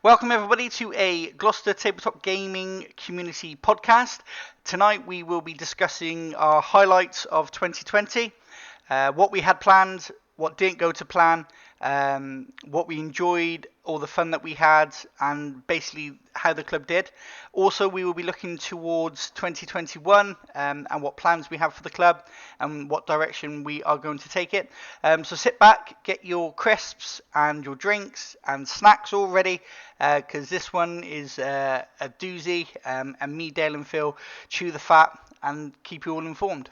Welcome everybody to a Gloucester Tabletop Gaming Community podcast. Tonight we will be discussing our highlights of 2020, what we had planned, what didn't go to plan, what we enjoyed, all the fun that we had, and basically how the club did. Also, we will be looking towards 2021 and what plans we have for the club and what direction we are going to take it. So sit back, get your crisps and your drinks and snacks all ready, because this one is a doozy, and me, Dale and Phil chew the fat and keep you all informed.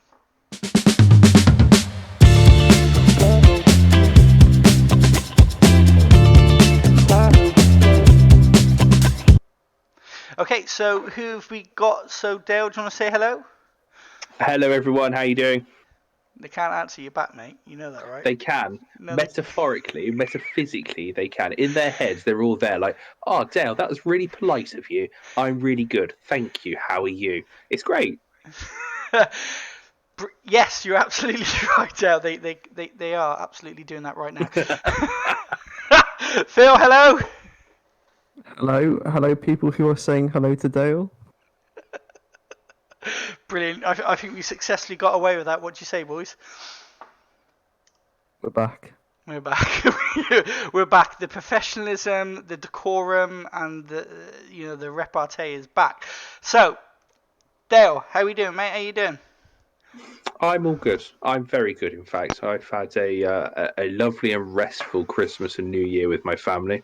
Okay, so who have we got? So Dale, do you want to say hello? Hello everyone, how you doing? They can't answer you back, mate. You know that, right? They can. No, Metaphorically, metaphysically, they can. In their heads, they're all there like, oh, Dale, that was really polite of you. I'm really good. Thank you. How are you? It's great. Yes, you're absolutely right, Dale. They are absolutely doing that right now. Phil, hello. Hello, people who are saying hello to Dale. Brilliant. I think we successfully got away with that. What do you say, boys? We're back. We're back. We're back. The professionalism, the decorum, and the repartee is back. So, Dale, how are we doing, mate? How you doing? I'm all good. I'm very good, in fact. I've had a lovely and restful Christmas and New Year with my family.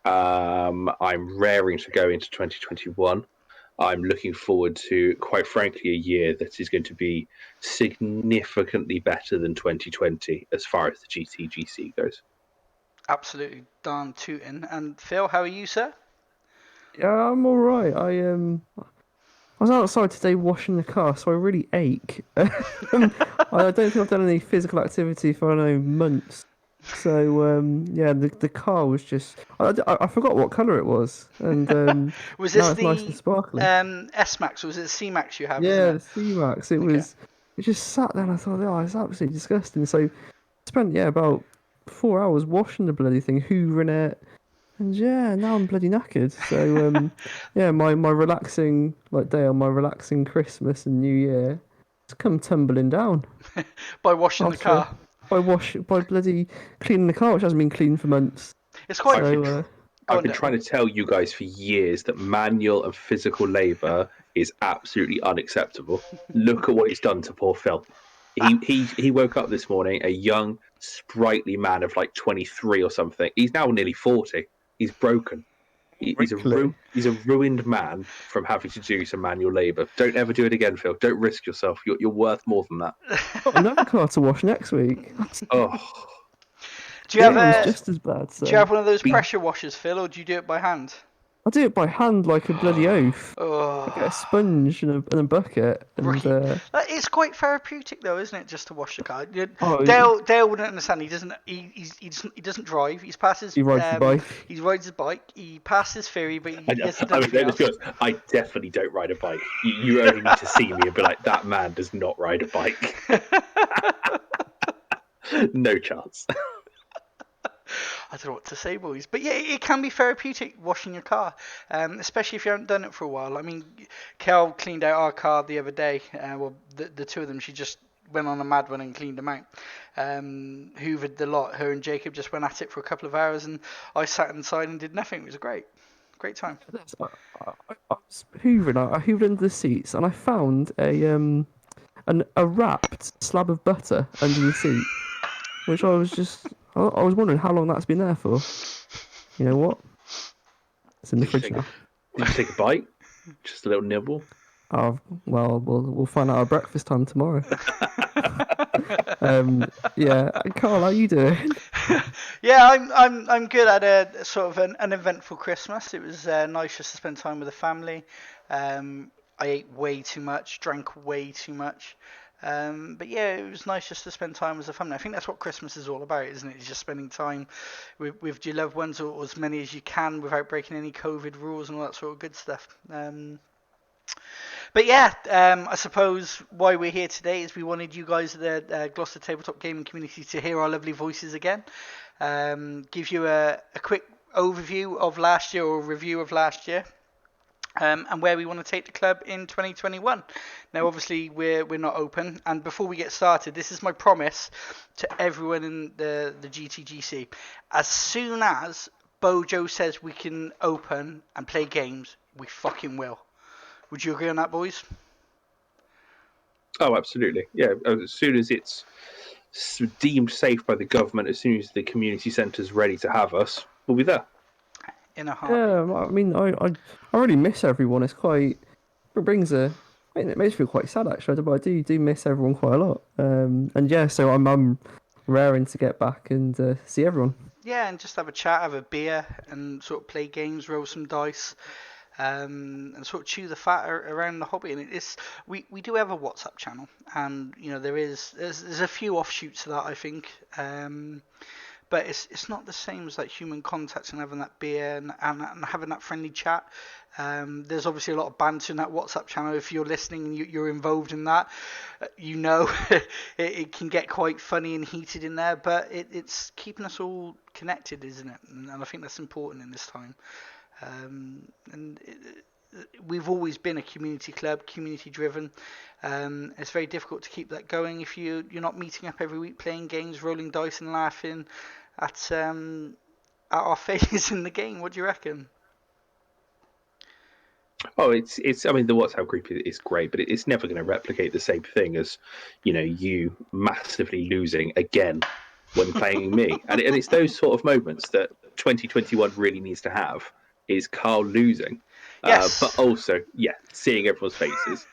I'm raring to go into 2021. I'm looking forward to, quite frankly, a year that is going to be significantly better than 2020 as far as the GTGC goes. Absolutely darn tootin'. And Phil, how are you, sir? Yeah, I'm all right. I was outside today washing the car, so I really ache. I don't think I've done any physical activity for months. So yeah, the car was just I forgot what colour it was, and Was now this it's nice and sparkly. S Max or was it the C Max you have? Yeah, Isn't the C-Max. It Okay. was. It just sat there, and I thought, oh, it's absolutely disgusting. So I spent about 4 hours washing the bloody thing, hoovering it. And yeah, now I'm bloody knackered. So yeah, my relaxing, like Dale, my relaxing Christmas and New Year, it's come tumbling down By washing the car. by bloody cleaning the car, which hasn't been cleaned for months. It's quite. So I've been trying to tell you guys for years that manual and physical labour is absolutely unacceptable. Look at what he's done to poor Phil. He woke up this morning a young, sprightly man of like 23 or something. He's now nearly 40. He's broken. He's a ruined man from having to do some manual labour. Don't ever do it again, Phil. Don't risk yourself. You're worth more than that. got another car to wash next week. Oh. Do you have just as bad. So. Do you have one of those pressure washers, Phil, or do you do it by hand? I do it by hand like a bloody oaf. Oh. I get a sponge and a bucket. And, it's quite therapeutic, though, isn't it? Just to wash the car. Dale wouldn't understand. He doesn't. He doesn't drive. He rides the bike. He rides his bike. He passes theory, but he doesn't. I definitely don't ride a bike. You only need to see me and be like, that man does not ride a bike. No chance. I don't know what to say, boys. But yeah, it can be therapeutic washing your car, especially if you haven't done it for a while. I mean, Karl cleaned out our car the other day. Well, the two of them, she just went on a mad one and cleaned them out. Hoovered the lot. Her and Jacob just went at it for a couple of hours, and I sat inside and did nothing. It was a great time. I was hoovering. I hoovered under the seats, and I found a wrapped slab of butter under the seat, which I was wondering how long that's been there for. You know what? It's in the fridge now. Did you take a bite? Just a little nibble? Oh, well, we'll find out at breakfast time tomorrow. Yeah, Karl, how you doing? Yeah, I'm good. I had a sort of an uneventful Christmas. It was nice just to spend time with the family. I ate way too much, drank way too much. But yeah, it was nice just to spend time as a family. I think that's what Christmas is all about, isn't it? It's just spending time with your loved ones, or as many as you can, without breaking any COVID rules and all that sort of good stuff. But yeah, I suppose why we're here today is we wanted you guys, the Gloucester Tabletop Gaming community, to hear our lovely voices again. Give you a quick overview of last year or review of last year. And where we want to take the club in 2021. Now, obviously, we're not open. And before we get started, this is my promise to everyone in the GTGC. As soon as Bojo says we can open and play games, we fucking will. Would you agree on that, boys? Oh, absolutely. Yeah, as soon as it's deemed safe by the government, as soon as the community centre's ready to have us, we'll be there. In a heartbeat. Yeah, I mean, I really miss everyone. It's quite, it brings a, I mean, it makes me feel quite sad actually, but I do miss everyone quite a lot. And yeah, so I'm raring to get back and see everyone. Yeah, and just have a chat, have a beer, and sort of play games, roll some dice. And sort of chew the fat around the hobby. And we do have a WhatsApp channel, and you know there's a few offshoots of that, I think. But it's not the same as that human contact and having that beer and having that friendly chat. There's obviously a lot of banter in that WhatsApp channel. If you're listening and you're involved in that, you know it can get quite funny and heated in there. But it's keeping us all connected, isn't it? And I think that's important in this time. We've always been a community club, community driven. It's very difficult to keep that going if you're not meeting up every week, playing games, rolling dice, and laughing at our failures in the game. What do you reckon? Oh, it's. I mean, the WhatsApp group is great, but it's never going to replicate the same thing as, you massively losing again when playing me. And it's those sort of moments that 2021 really needs to have. Is Karl losing, Yes. but also, yeah, seeing everyone's faces,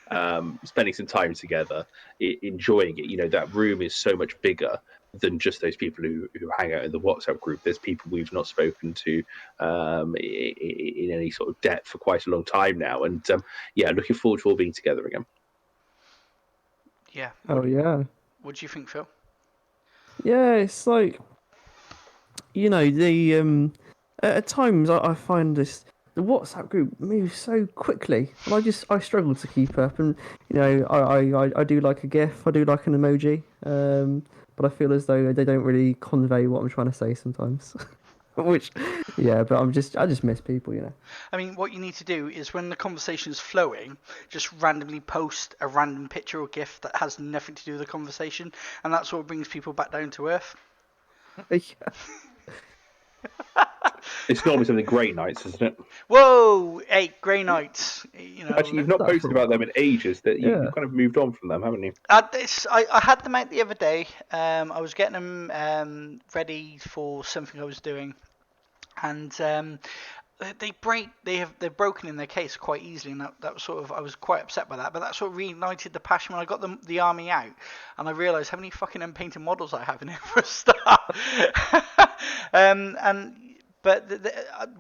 spending some time together, enjoying it. That room is so much bigger than just those people who hang out in the WhatsApp group. There's people we've not spoken to in any sort of depth for quite a long time now, and yeah, looking forward to all being together again. Yeah. Oh yeah, What do you think, Phil? yeah. It's like the at times I find the WhatsApp group moves so quickly, and I struggle to keep up. And I do like a GIF, I do like an emoji, but I feel as though they don't really convey what I'm trying to say sometimes. Which, yeah, but I just miss people. I mean, what you need to do is when the conversation is flowing, just randomly post a random picture or GIF that has nothing to do with the conversation, and that sort of brings people back down to earth. Yeah. It's normally some of the Grey Knights, isn't it? Whoa, hey, Grey Knights. Actually, you've not That's posted right. about them in ages. That Yeah. you've kind of moved on from them, haven't you? I had them out the other day. I was getting them ready for something I was doing, and they're broken in their case quite easily, and that was sort of, I was quite upset by that, but that sort of reignited the passion when I got the army out, and I realised how many fucking unpainted models I have in here for a start. But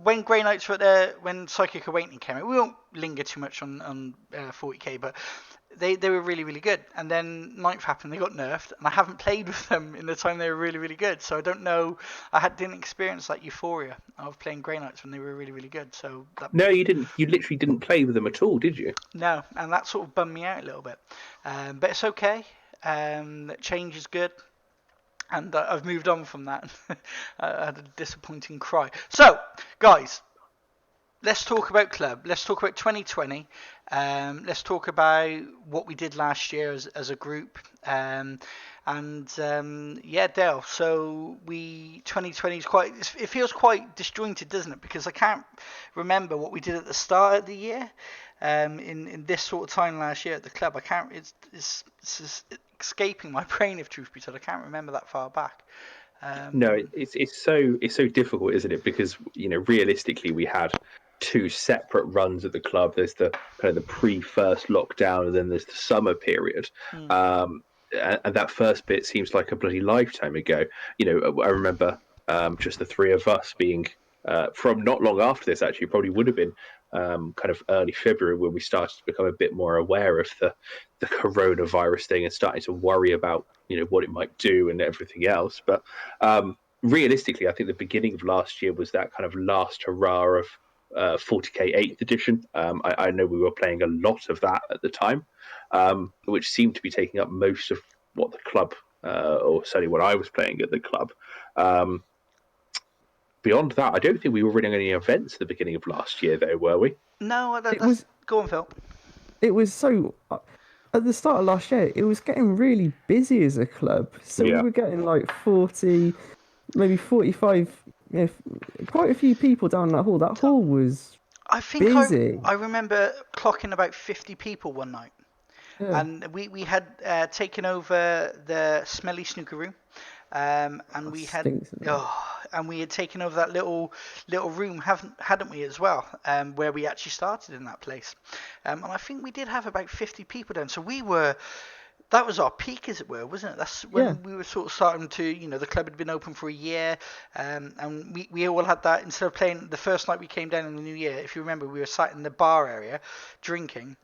when Grey Knights when Psychic Awakening came out, we won't linger too much on 40k, but they were really, really good. And then Ninth happened, they got nerfed, and I haven't played with them in the time they were really, really good. So I don't know, didn't experience that euphoria of playing Grey Knights when they were really, really good. So No, you didn't. You literally didn't play with them at all, did you? no, and that sort of bummed me out a little bit. But it's okay. Change is good. And I've moved on from that. I had a disappointing cry. So, guys, let's talk about club. Let's talk about 2020. Let's talk about what we did last year as a group. Yeah, Dale. So 2020 is it feels quite disjointed, doesn't it? Because I can't remember what we did at the start of the year. In this sort of time last year at the club, I can't. It's escaping my brain, if truth be told. I can't remember that far back. No, it's so difficult, isn't it? Because realistically, we had two separate runs at the club. There's the kind of the pre-first lockdown, and then there's the summer period. And that first bit seems like a bloody lifetime ago. I remember just the three of us being from not long after this. Actually, probably would have been kind of early February when we started to become a bit more aware of the coronavirus thing and starting to worry about what it might do and everything else. But realistically, I think the beginning of last year was that kind of last hurrah of 40k 8th edition. I know we were playing a lot of that at the time, which seemed to be taking up most of what the club, or certainly what I was playing at the club. beyond that, I don't think we were running any events at the beginning of last year, though, were we? No, It was go on, Phil. it was so at the start of last year, it was getting really busy as a club. So we Yeah. were getting like 40, maybe 45, quite a few people down that hall. That hall was I think busy. I remember clocking about 50 people one night. Yeah, And we had taken over the smelly snooker room, and that we had stinks in there. and we had taken over that little room, hadn't we, as well, where we actually started in that place, and I think we did have about 50 people then. So that was our peak, as it were, wasn't it? That's Yeah, when we were sort of starting to, the club had been open for a year, and we all had that. Instead of playing the first night we came down in the new year, if you remember, we were sat in the bar area drinking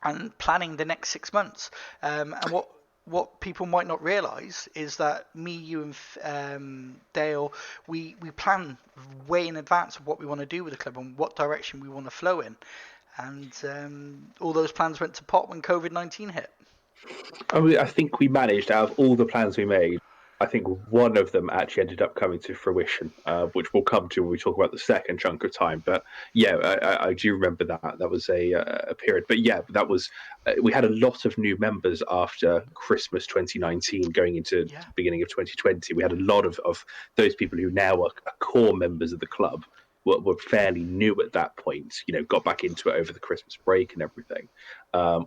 and planning the next 6 months. And what people might not realise is that me, you, and Dale, we plan way in advance of what we want to do with the club and what direction we want to flow in. And all those plans went to pot when COVID-19 hit. I mean, I think we managed, out of all the plans we made, I think one of them actually ended up coming to fruition, which we'll come to when we talk about the second chunk of time. But yeah, I do remember that. That was a period. But yeah, that was we had a lot of new members after Christmas 2019, going into the Yeah. beginning of 2020. We had a lot of those people who now are core members of the club. Were fairly new at that point, got back into it over the Christmas break and everything,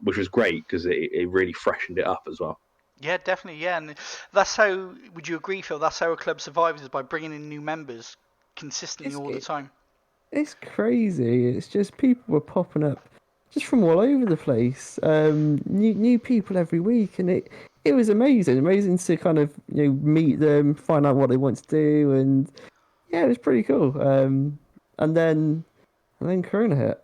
which was great because it really freshened it up as well. Yeah, definitely. Yeah, and that's how. Would you agree, Phil? That's how a club survives, is by bringing in new members consistently it's all the it, time. it's crazy. It's just people were popping up just from all over the place. New people every week, and it was amazing to kind of meet them, find out what they want to do, and yeah, it was pretty cool. And then Corona hit.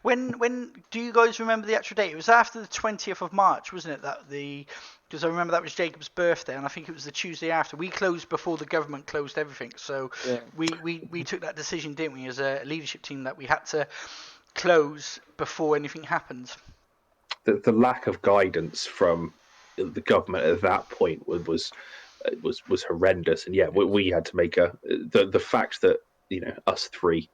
When do you guys remember the actual date? It was after the 20th of March, wasn't it? Because I remember that was Jacob's birthday, and I think it was the Tuesday after. We closed before the government closed everything, so Yeah. we took that decision, didn't we, as a leadership team, that we had to close before anything happened. The lack of guidance from the government at that point was horrendous, and yeah, we had to make the fact that us three,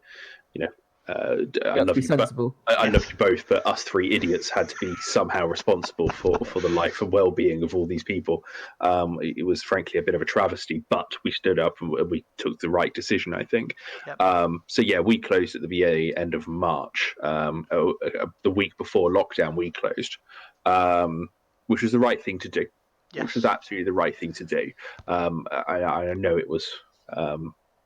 you know, I We had to love be you, but sensible. I love Yes. you both, but us three idiots had to be somehow responsible for the life and well-being of all these people. It was frankly a bit of a travesty, but we stood up and we took the right decision, I think. Yep. So yeah, we closed at the end of March. The week before lockdown, we closed, which was the right thing to do. Which was Yes. absolutely the right thing to do. I know it was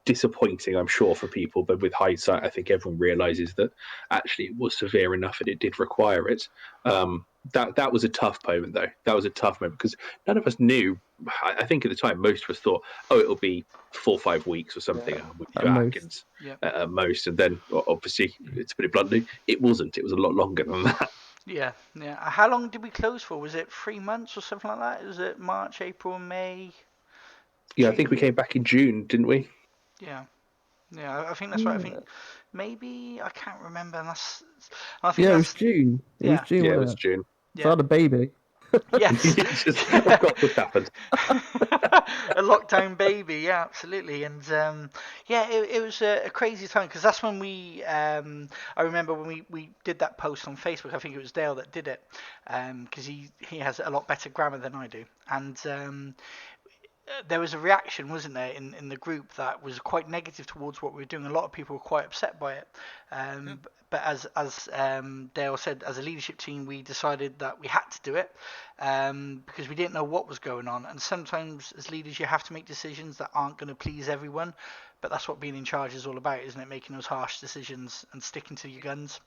disappointing, I'm sure, for people, but with hindsight, I think everyone realizes that actually it was severe enough and it did require it. That was a tough moment, though. That was a tough moment because none of us knew. I think at the time, most of us thought, "Oh, it'll be 4 or 5 weeks or something, Yeah, and we'll be at back." most. And Yep. at most, and then obviously, to put it bluntly, it wasn't. It was a lot longer than that. Yeah. Yeah. How long did we close for? Was it 3 months or something like that? Was it March, April, May, Yeah, I think we June? came back in June, didn't we? Yeah. Yeah. I think that's right. I think Yeah, maybe I can't remember. And I think yeah, it was that's June. It was yeah. June, Yeah, it wasn't was it? June. So I Yeah. had a baby. Yes. Of course, this happened. A lockdown baby, yeah, absolutely. And yeah, it was a crazy time, because that's when I remember when we did that post on Facebook. I think it was Dale that did it, because he has a lot better grammar than I do. And there was a reaction, wasn't there, in the group that was quite negative towards what we were doing. A lot of people were quite upset by it. But as Dale said, as a leadership team, we decided that we had to do it, because we didn't know what was going on. And sometimes, as leaders, you have to make decisions that aren't going to please everyone. But that's what being in charge is all about, isn't it? Making those harsh decisions and sticking to your guns.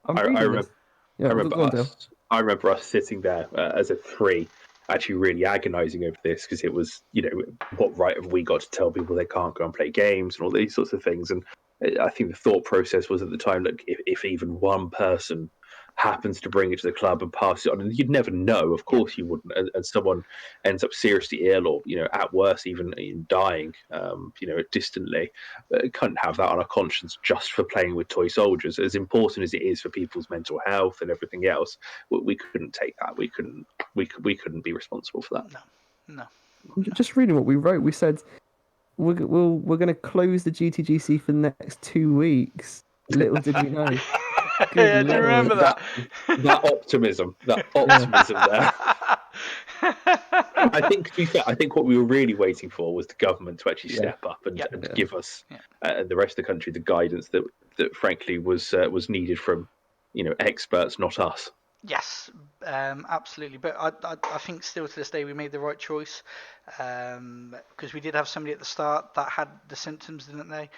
I'm I reading remember this. Yeah, I go, remember go on, Dale. us. I remember us sitting there as a three, actually really agonising over this because it was, what right have we got to tell people they can't go and play games and all these sorts of things? And I think the thought process was at the time, look, if even one person happens to bring it to the club and pass it on, and you'd never know, of Yep. course you wouldn't, and someone ends up seriously ill or, at worst, even dying, distantly, couldn't have that on our conscience just for playing with toy soldiers. As important as it is for people's mental health and everything else, we couldn't take that. We couldn't be responsible for that. No, no, I'm no. just reading what we wrote. We said we're going to close the GTGC for the next 2 weeks. Little did we know. Good Yeah, I do lord. remember that. That optimism there. I think, to be fair, I think what we were really waiting for was the government to actually Yeah. step up and Yeah. give us Yeah. and the rest of the country the guidance that frankly was needed from experts, not us. Yes, absolutely. But I think still to this day we made the right choice, because we did have somebody at the start that had the symptoms, didn't they?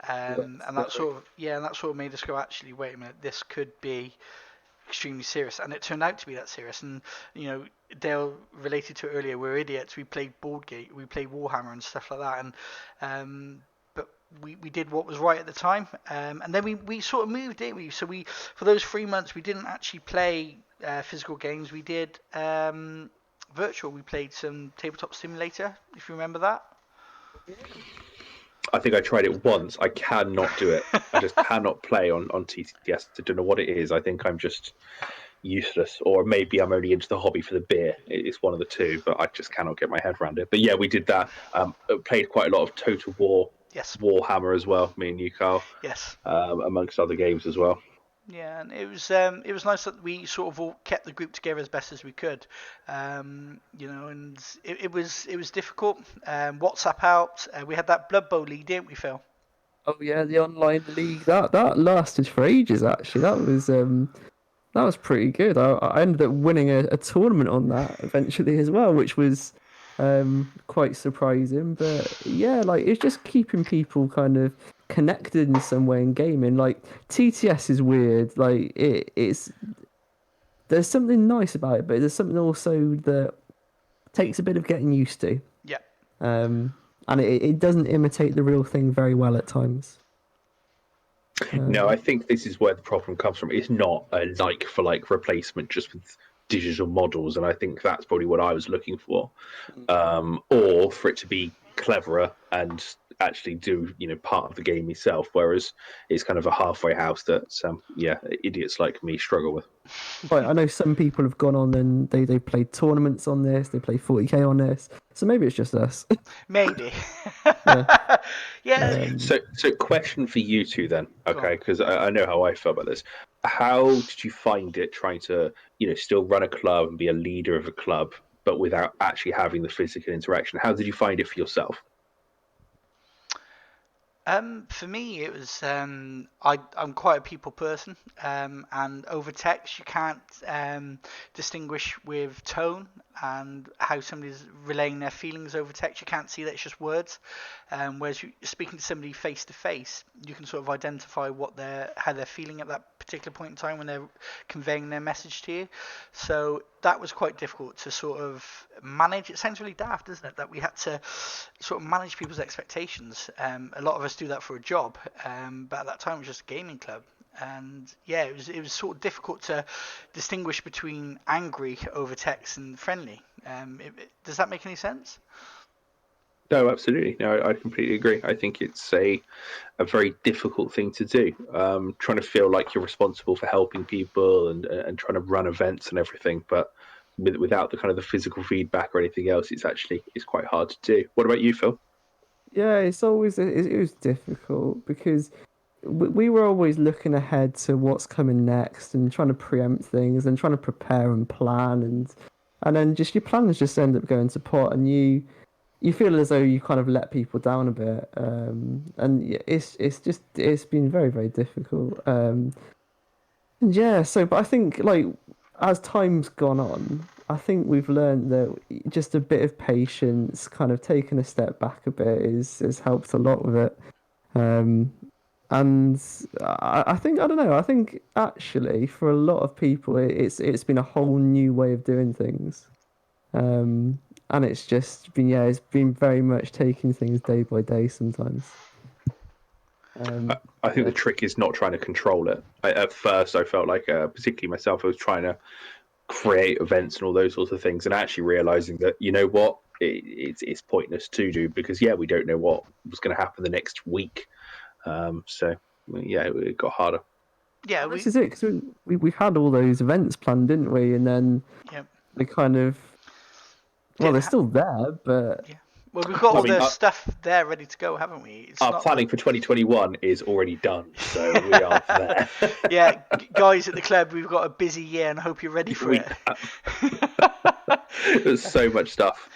And that sort of made us go, actually, wait a minute, this could be extremely serious, and it turned out to be that serious. And Dale related to it earlier. We're idiots. We played we played Warhammer and stuff like that, and but we did what was right at the time, and then we sort of moved, didn't we? So we, for those 3 months, we didn't actually play physical games. We did virtual. We played some Tabletop Simulator, if you remember that. I think I tried it once. I cannot do it. I just cannot play on TTS. I don't know what it is. I think I'm just useless, or maybe I'm only into the hobby for the beer. It's one of the two, but I just cannot get my head around it. But yeah, we did that. Played quite a lot of Total War, Yes. Warhammer as well. Me and you, Karl. Yes. Amongst other games as well. Yeah, and it was nice that we sort of all kept the group together as best as we could, and it was difficult. WhatsApp out. We had that Blood Bowl league, didn't we, Phil? Oh yeah, the online league that lasted for ages. Actually, that was pretty good. I ended up winning a tournament on that eventually as well, which was quite surprising. But yeah, like it's just keeping people kind of connected in some way in gaming. Like TTS is weird. Like it's there's something nice about it, but there's something also that takes a bit of getting used to. Yeah. And it doesn't imitate the real thing very well at times. No, I think this is where the problem comes from. It's not a like for like replacement just with digital models, and I think that's probably what I was looking for, or for it to be cleverer and actually do part of the game itself. Whereas it's kind of a halfway house that idiots like me struggle with. But I know some people have gone on and they played tournaments on this. They play 40k on this. So maybe it's just us. Maybe. Yeah. Yeah. So question for you two then, okay? Because I know how I felt about this. How did you find it trying to, still run a club and be a leader of a club, but without actually having the physical interaction? How did you find it for yourself? For me, it was I'm quite a people person, and over text you can't distinguish with tone and how somebody's relaying their feelings over text. You can't see that it's just words, whereas you're speaking to somebody face to face, you can sort of identify how they're feeling at that particular point in time when they're conveying their message to you. So that was quite difficult to sort of manage. It sounds really daft, doesn't it, that we had to sort of manage people's expectations. A lot of us do that for a job, but at that time it was just a gaming club. And yeah, it was sort of difficult to distinguish between angry over text and friendly. Does that make any sense? No, absolutely. No, I completely agree. I think it's a very difficult thing to do. Trying to feel like you're responsible for helping people and trying to run events and everything, but without the kind of the physical feedback or anything else, it's quite hard to do. What about you, Phil? Yeah, it was difficult because we were always looking ahead to what's coming next and trying to preempt things and trying to prepare and plan and then just your plans just end up going to pot and you feel as though you kind of let people down a bit, and it's been very, very difficult. And yeah, but I think like as time's gone on, I think we've learned that just a bit of patience, kind of taking a step back a bit, has helped a lot with it. And I think I don't know. I think actually for a lot of people, it's been a whole new way of doing things. And it's just been it's been very much taking things day by day sometimes. I think the trick is not trying to control it. At first, I felt like, particularly myself, I was trying to create events and all those sorts of things, and actually realizing that what it's pointless to do because we don't know what was going to happen the next week. So it got harder. Yeah, this is it because we had all those events planned, didn't we? And then they kind of they're still there, but Well, we've got all mean, the stuff there ready to go, haven't we? It's our not planning for 2021 is already done, so we are there. Yeah, guys at the club, we've got a busy year, and I hope you're ready for We it. There's so much stuff.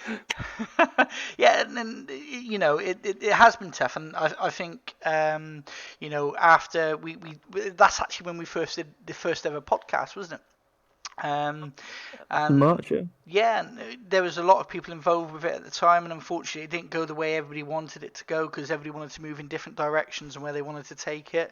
Yeah, and it has been tough, and I think after we that's actually when we first did the first ever podcast, wasn't it? And March, yeah. yeah, and there was a lot of people involved with it at the time, and unfortunately, it didn't go the way everybody wanted it to go because everybody wanted to move in different directions and where they wanted to take it,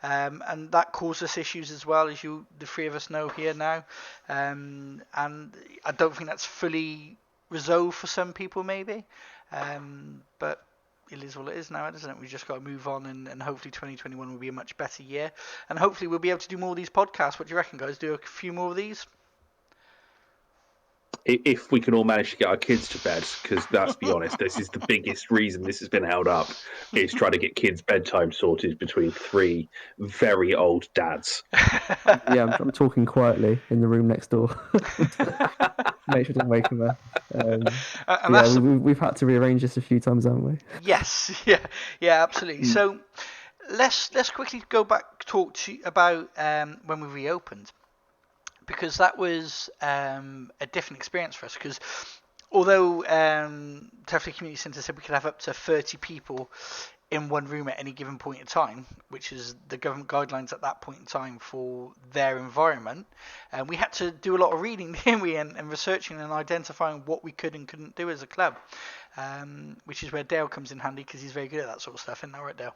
and that caused us issues as well, as the three of us know here now, and I don't think that's fully resolved for some people, maybe, but it is what it is now, isn't it? We've just got to move on, and hopefully 2021 will be a much better year, and hopefully we'll be able to do more of these podcasts. What do you reckon, guys? Do a few more of these? If we can all manage to get our kids to bed, because let's be honest, this is the biggest reason this has been held up, is trying to get kids' bedtime sorted between three very old dads. Yeah, I'm talking quietly in the room next door. Make sure I don't wake them up. We've had to rearrange this a few times, haven't we? Yes, yeah, absolutely. So let's quickly go back talk about when we reopened, because that was a different experience for us. Because although Turfley Community Centre said we could have up to 30 people in one room at any given point in time, which is the government guidelines at that point in time for their environment, and we had to do a lot of reading, didn't we, and researching and identifying what we could and couldn't do as a club, which is where Dale comes in handy, because he's very good at that sort of stuff, isn't that right, Dale?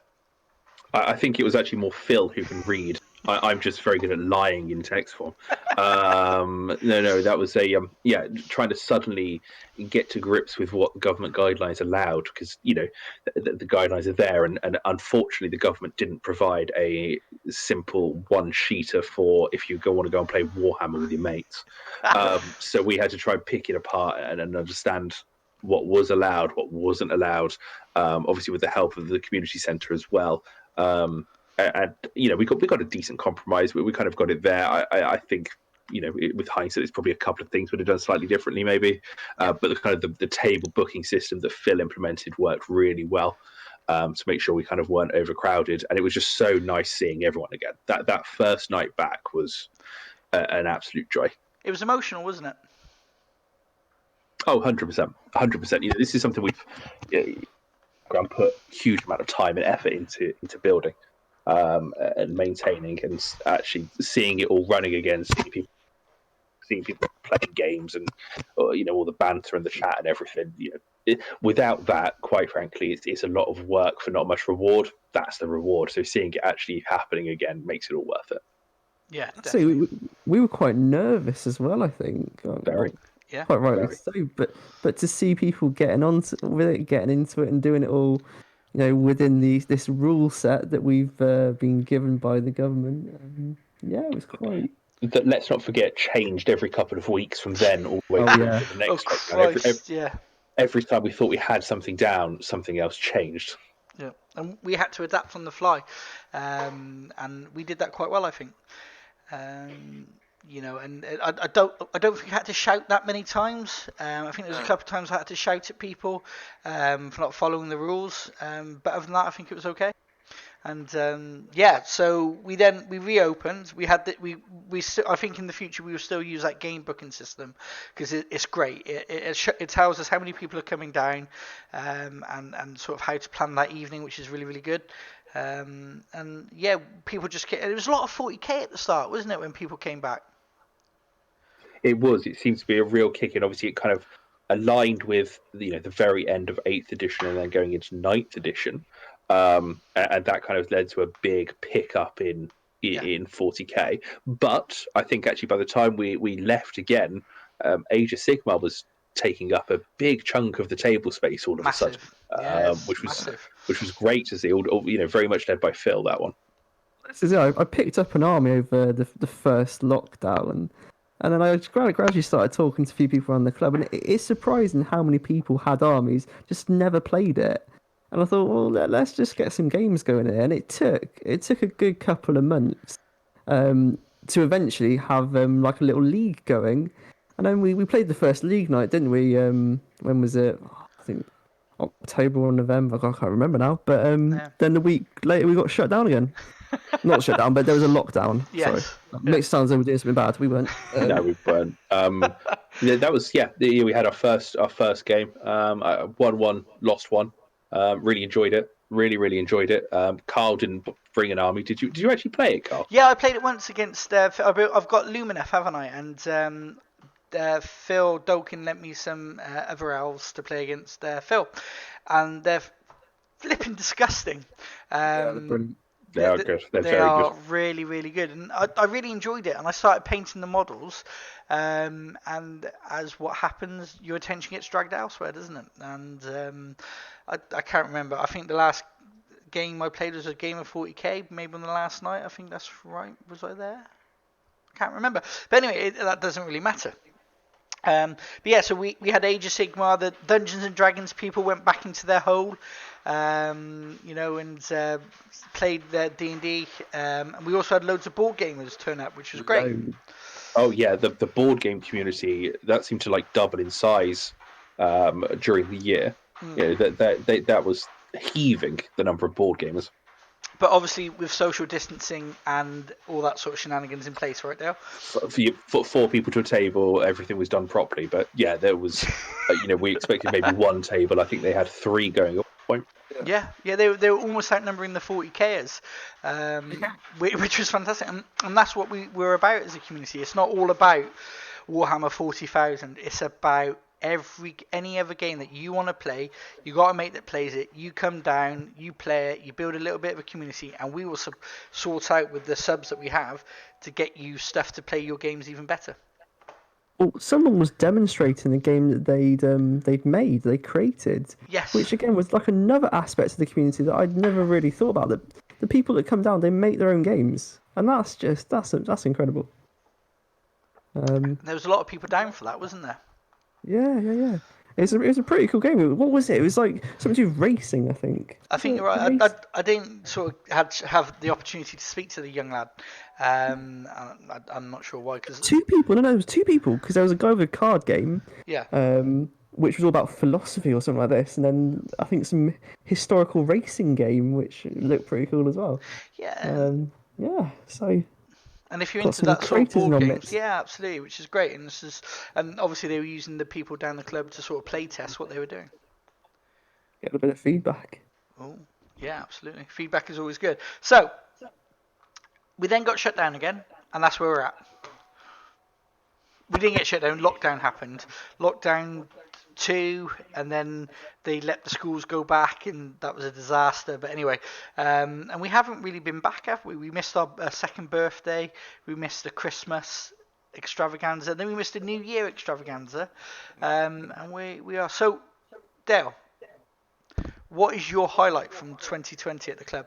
I think it was actually more Phil who can read. I'm just very good at lying in text form. No, that was trying to suddenly get to grips with what the government guidelines allowed, because the guidelines are there, and unfortunately the government didn't provide a simple one-sheeter for if you want to go and play Warhammer with your mates. So we had to try and pick it apart and understand what was allowed, what wasn't allowed. Obviously with the help of the community centre as well. And we got a decent compromise. We kind of got it there. I think with hindsight, it's probably a couple of things would have done slightly differently, maybe. But the table booking system that Phil implemented worked really well to make sure we kind of weren't overcrowded. And it was just so nice seeing everyone again. That first night back was an absolute joy. It was emotional, wasn't it? Oh, 100%. 100%. This is something we've put a huge amount of time and effort into building and maintaining, and actually seeing it all running again, seeing people playing games, and all the banter and the chat and everything. Without that, quite frankly, it's a lot of work for not much reward. That's the reward. So seeing it actually happening again makes it all worth it. Yeah, definitely. We were quite nervous as well, I think. Very. Yeah, quite rightly so. But to see people getting with it, getting into it, and doing it all, within this rule set that we've been given by the government, it was quite. That, let's not forget, changed every couple of weeks from then all the way to the next lockdown. Every time we thought we had something down, something else changed. Yeah, and we had to adapt on the fly, and we did that quite well, I think. And I don't think I had to shout that many times. I think there was a couple of times I had to shout at people for not following the rules. But other than that, I think it was okay. And so we reopened. We had I think in the future we will still use that game booking system, because it's great. It tells us how many people are coming down, and sort of how to plan that evening, which is really, really good. People just came. There was a lot of 40k at the start, wasn't it, when people came back? It was. It seems to be a real kick in. Obviously, it kind of aligned with the very end of 8th edition and then going into 9th edition, and that kind of led to a big pickup in 40k. But I think actually by the time we left again, Age of Sigmar was taking up a big chunk of the table space all of a sudden, which was great to see. Very much led by Phil, that one. I picked up an army over the first lockdown, and then I gradually started talking to a few people around the club, and it's surprising how many people had armies, just never played it. And I thought, well, let's just get some games going here. And it took a good couple of months to eventually have like a little league going. And then we played the first league night, didn't we? When was it? I think October or November. I can't remember now. But Yeah. then the week later we got shut down again. Not shut down, but there was a lockdown. Sorry, Yes. makes it sound as though we're doing something bad. We weren't. No, we weren't. Yeah, that was we had our first game. 1-1, lost one. Really enjoyed it. Really enjoyed it. Karl didn't bring an army. Did you actually play it, Karl? Yeah, I played it once against. I've got Lumineth, haven't I? And Phil Dolkin lent me some other elves to play against Phil, and they're flipping disgusting. They're brilliant. They are good. They're They very are good. really, really good, and I really enjoyed it. And I started painting the models, and as what happens, your attention gets dragged elsewhere, doesn't it? And I can't remember. I think the last game I played was a game of 40k, maybe on the last night. I think that's right. Was I there? I can't remember. But anyway, that doesn't really matter. But yeah, so we had Age of Sigmar, the Dungeons and Dragons people went back into their hole, and played their D&D. And we also had loads of board gamers turn up, which was great. Oh yeah, the board game community that seemed to like double in size during the year. Yeah, that was heaving, the number of board gamers. But obviously with social distancing and all that sort of shenanigans in place right now. For 4 people to a table, everything was done properly. But yeah, there was, we expected maybe one table. I think they had 3 going at one point. Yeah, they were almost outnumbering the 40kers, which was fantastic. And that's what we're about as a community. It's not all about Warhammer 40,000. It's about any other game that you want to play. You got a mate that plays it. You come down, you play it, you build a little bit of a community, and we will sort out with the subs that we have to get you stuff to play your games even better. Well, someone was demonstrating the game that they created. Yes. Which again was like another aspect of the community that I'd never really thought about. That the people that come down, they make their own games, and that's incredible. There was a lot of people down for that, wasn't there? Yeah. It was a pretty cool game. What was it? It was like something to do with racing, I think. I think you're right. I didn't sort of have the opportunity to speak to the young lad. I'm not sure why. Cause... 2 people. No, it was 2 people because there was a guy with a card game. Yeah. Which was all about philosophy or something like this, and then I think some historical racing game which looked pretty cool as well. Yeah. Yeah. So. And if you're into that sort of board games, yeah, absolutely, which is great. And obviously they were using the people down the club to sort of play test what they were doing. Get a bit of feedback. Oh, yeah, absolutely. Feedback is always good. So we then got shut down again, and that's where we're at. We didn't get shut down. Lockdown happened. Lockdown 2, and then they let the schools go back, and that was a disaster. But anyway, and we haven't really been back, have we? We missed our second birthday, we missed the Christmas extravaganza, then we missed the New Year extravaganza, and we are. So, Dale, what is your highlight from 2020 at the club?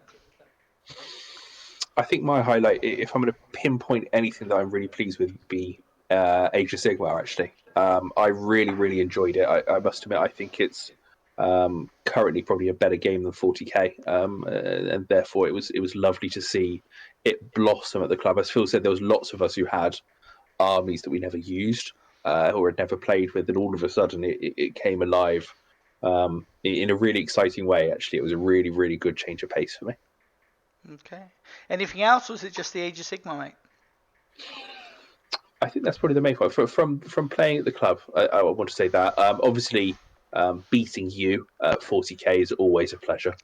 I think my highlight, if I'm going to pinpoint anything that I'm really pleased with, would be Age of Sigmar, actually. I really enjoyed it. I must admit, I think it's currently probably a better game than 40k, and therefore it was lovely to see it blossom at the club. As Phil said, there was lots of us who had armies that we never used or had never played with, and all of a sudden it came alive in a really exciting way. Actually, it was a really good change of pace for me. Okay. Anything else, or was it just the Age of Sigmar, mate? I think that's probably the main point. From playing at the club, I want to say that. Obviously, beating you at 40k is always a pleasure.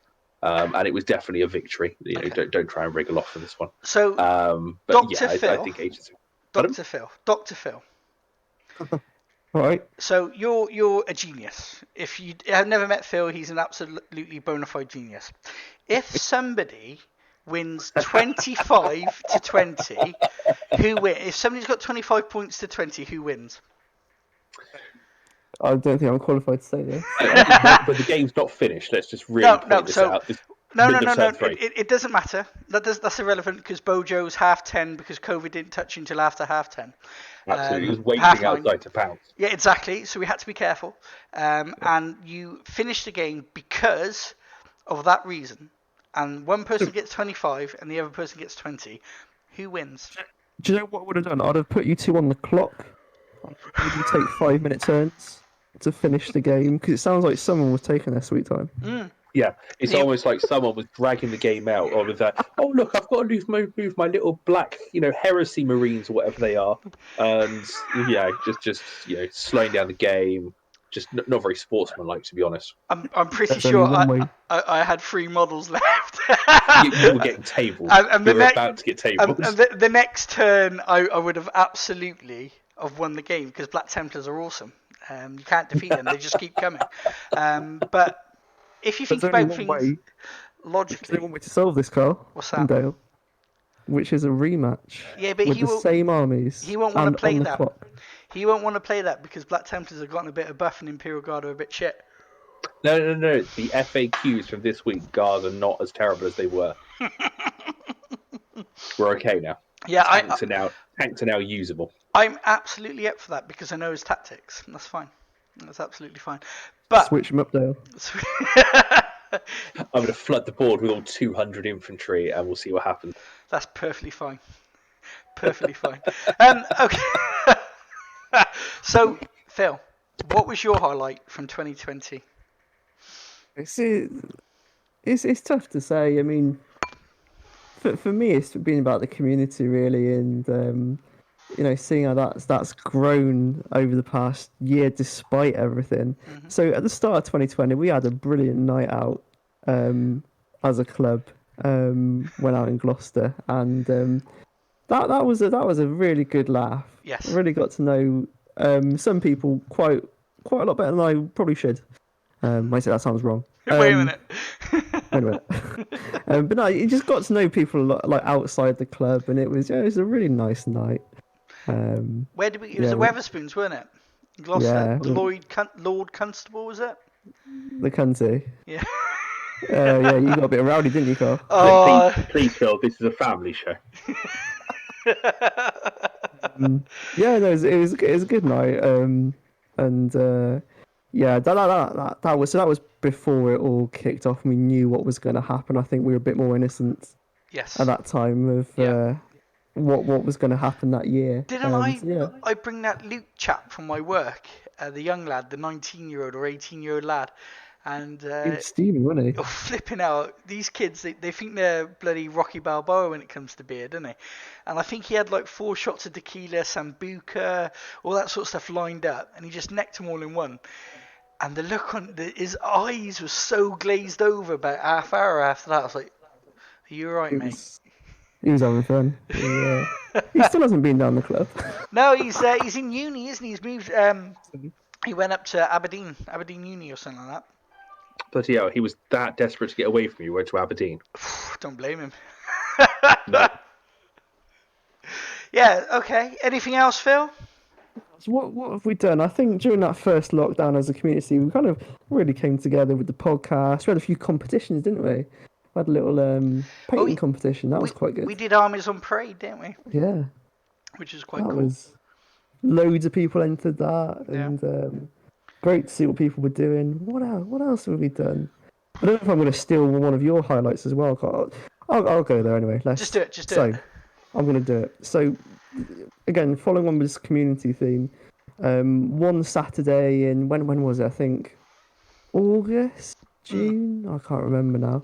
And it was definitely a victory. Okay. Don't try and wriggle off from this one. So, but Dr. yeah, Phil, I think Age of Dr. Phil. All right. So you're a genius. If you have never met Phil, he's an absolutely bona fide genius. If somebody wins 25 to 20, who wins? If somebody's got 25 points to 20, who wins? I don't think I'm qualified to say this. but the game's not finished. Let's just really point this out. No. It doesn't matter. That's irrelevant because Bojo's 10:30 because COVID didn't touch you until after 10:30. Absolutely, he was waiting outside to pounce. Yeah, exactly. So we had to be careful. And you finished the game because of that reason. And one person gets 25 and the other person gets 20. Who wins? Do you know what I would have done? I'd have put you 2 on the clock. Would you take 5-minute turns? to finish the game because it sounds like someone was taking their sweet time. Yeah, it's You- almost like someone was dragging the game out, or with that. Oh look, I've got to move my little black, heresy marines or whatever they are, and yeah, just slowing down the game. Just not very sportsmanlike, to be honest. I'm pretty There's only sure one way. I had 3 models left. You were getting tabled. And You were about to get tabled. and the next turn, I would have absolutely have won the game because Black Templars are awesome. You can't defeat them; they just keep coming. But if you think There's only about one things way. There's logically, only one way to solve this, Carl. What's that? And Dale, which is a rematch. Yeah, but with he the won't- same armies. he won't wanna and play on the that. clock. he won't want to play that because Black Templars have gotten a bit of buff and Imperial Guard are a bit shit. No. The FAQs from this week, guards, are not as terrible as they were. We're okay now. Yeah, Tanks are now usable. I'm absolutely up for that because I know his tactics. That's fine. That's absolutely fine. But Switch them up, Dale. I'm going to flood the board with all 200 infantry, and we'll see what happens. That's perfectly fine. Perfectly fine. Okay. So, Phil, what was your highlight from 2020? It's tough to say. I mean, for me, it's been about the community really, and seeing how that's grown over the past year despite everything. So at the start of 2020, we had a brilliant night out as a club. Went out in Gloucester, and that was a really good laugh. Yes. I really got to know some people quite a lot better than I probably should. Might say that sounds wrong. Wait a minute. Wait a minute. But no, you just got to know people a lot, like outside the club, and it was a really nice night. Where did we? It was the Weatherspoons, weren't it? Gloucester. Yeah. Lord Constable, was it? The cunty. Yeah. Yeah, you got a bit rowdy, didn't you, Carl? Please, Phil, this is a family show. Yeah, no, it was a good night. Yeah, that was before it all kicked off and we knew what was going to happen. I think we were a bit more innocent Yes. at that time of what was going to happen that year. Didn't Yeah. I bring that Luke chap from my work, the young lad, the 19-year-old or 18-year-old lad, and He was steaming, wasn't he? oh, flipping out. These kids, they think they're bloody Rocky Balboa when it comes to beer, don't they? And I think he had like 4 shots of tequila, sambuca, all that sort of stuff lined up, and he just necked them all in one. And the look on his eyes was so glazed over about half hour after that. I was like, "Are you alright, mate?" He was having fun. Yeah. He still hasn't been down the club. No, he's in uni, isn't he? He's moved. He went up to Aberdeen Uni or something like that. Bloody hell, he was that desperate to get away from you, went to Aberdeen. Don't blame him. No. Yeah. Okay. Anything else, Phil? So what have we done? I think during that first lockdown as a community, we kind of really came together with the podcast. We had a few competitions, didn't we? We had a little painting competition. That was quite good. We did Armies on Parade, didn't we? Yeah. Which is quite That cool. was loads of people entered that, and great to see what people were doing. What else have we done? I don't know if I'm going to steal one of your highlights as well, Carl. I'll go there anyway. Just do it. I'm going to do it. So, again, following on with this community theme, one Saturday in when was it? I think August, June. I can't remember now.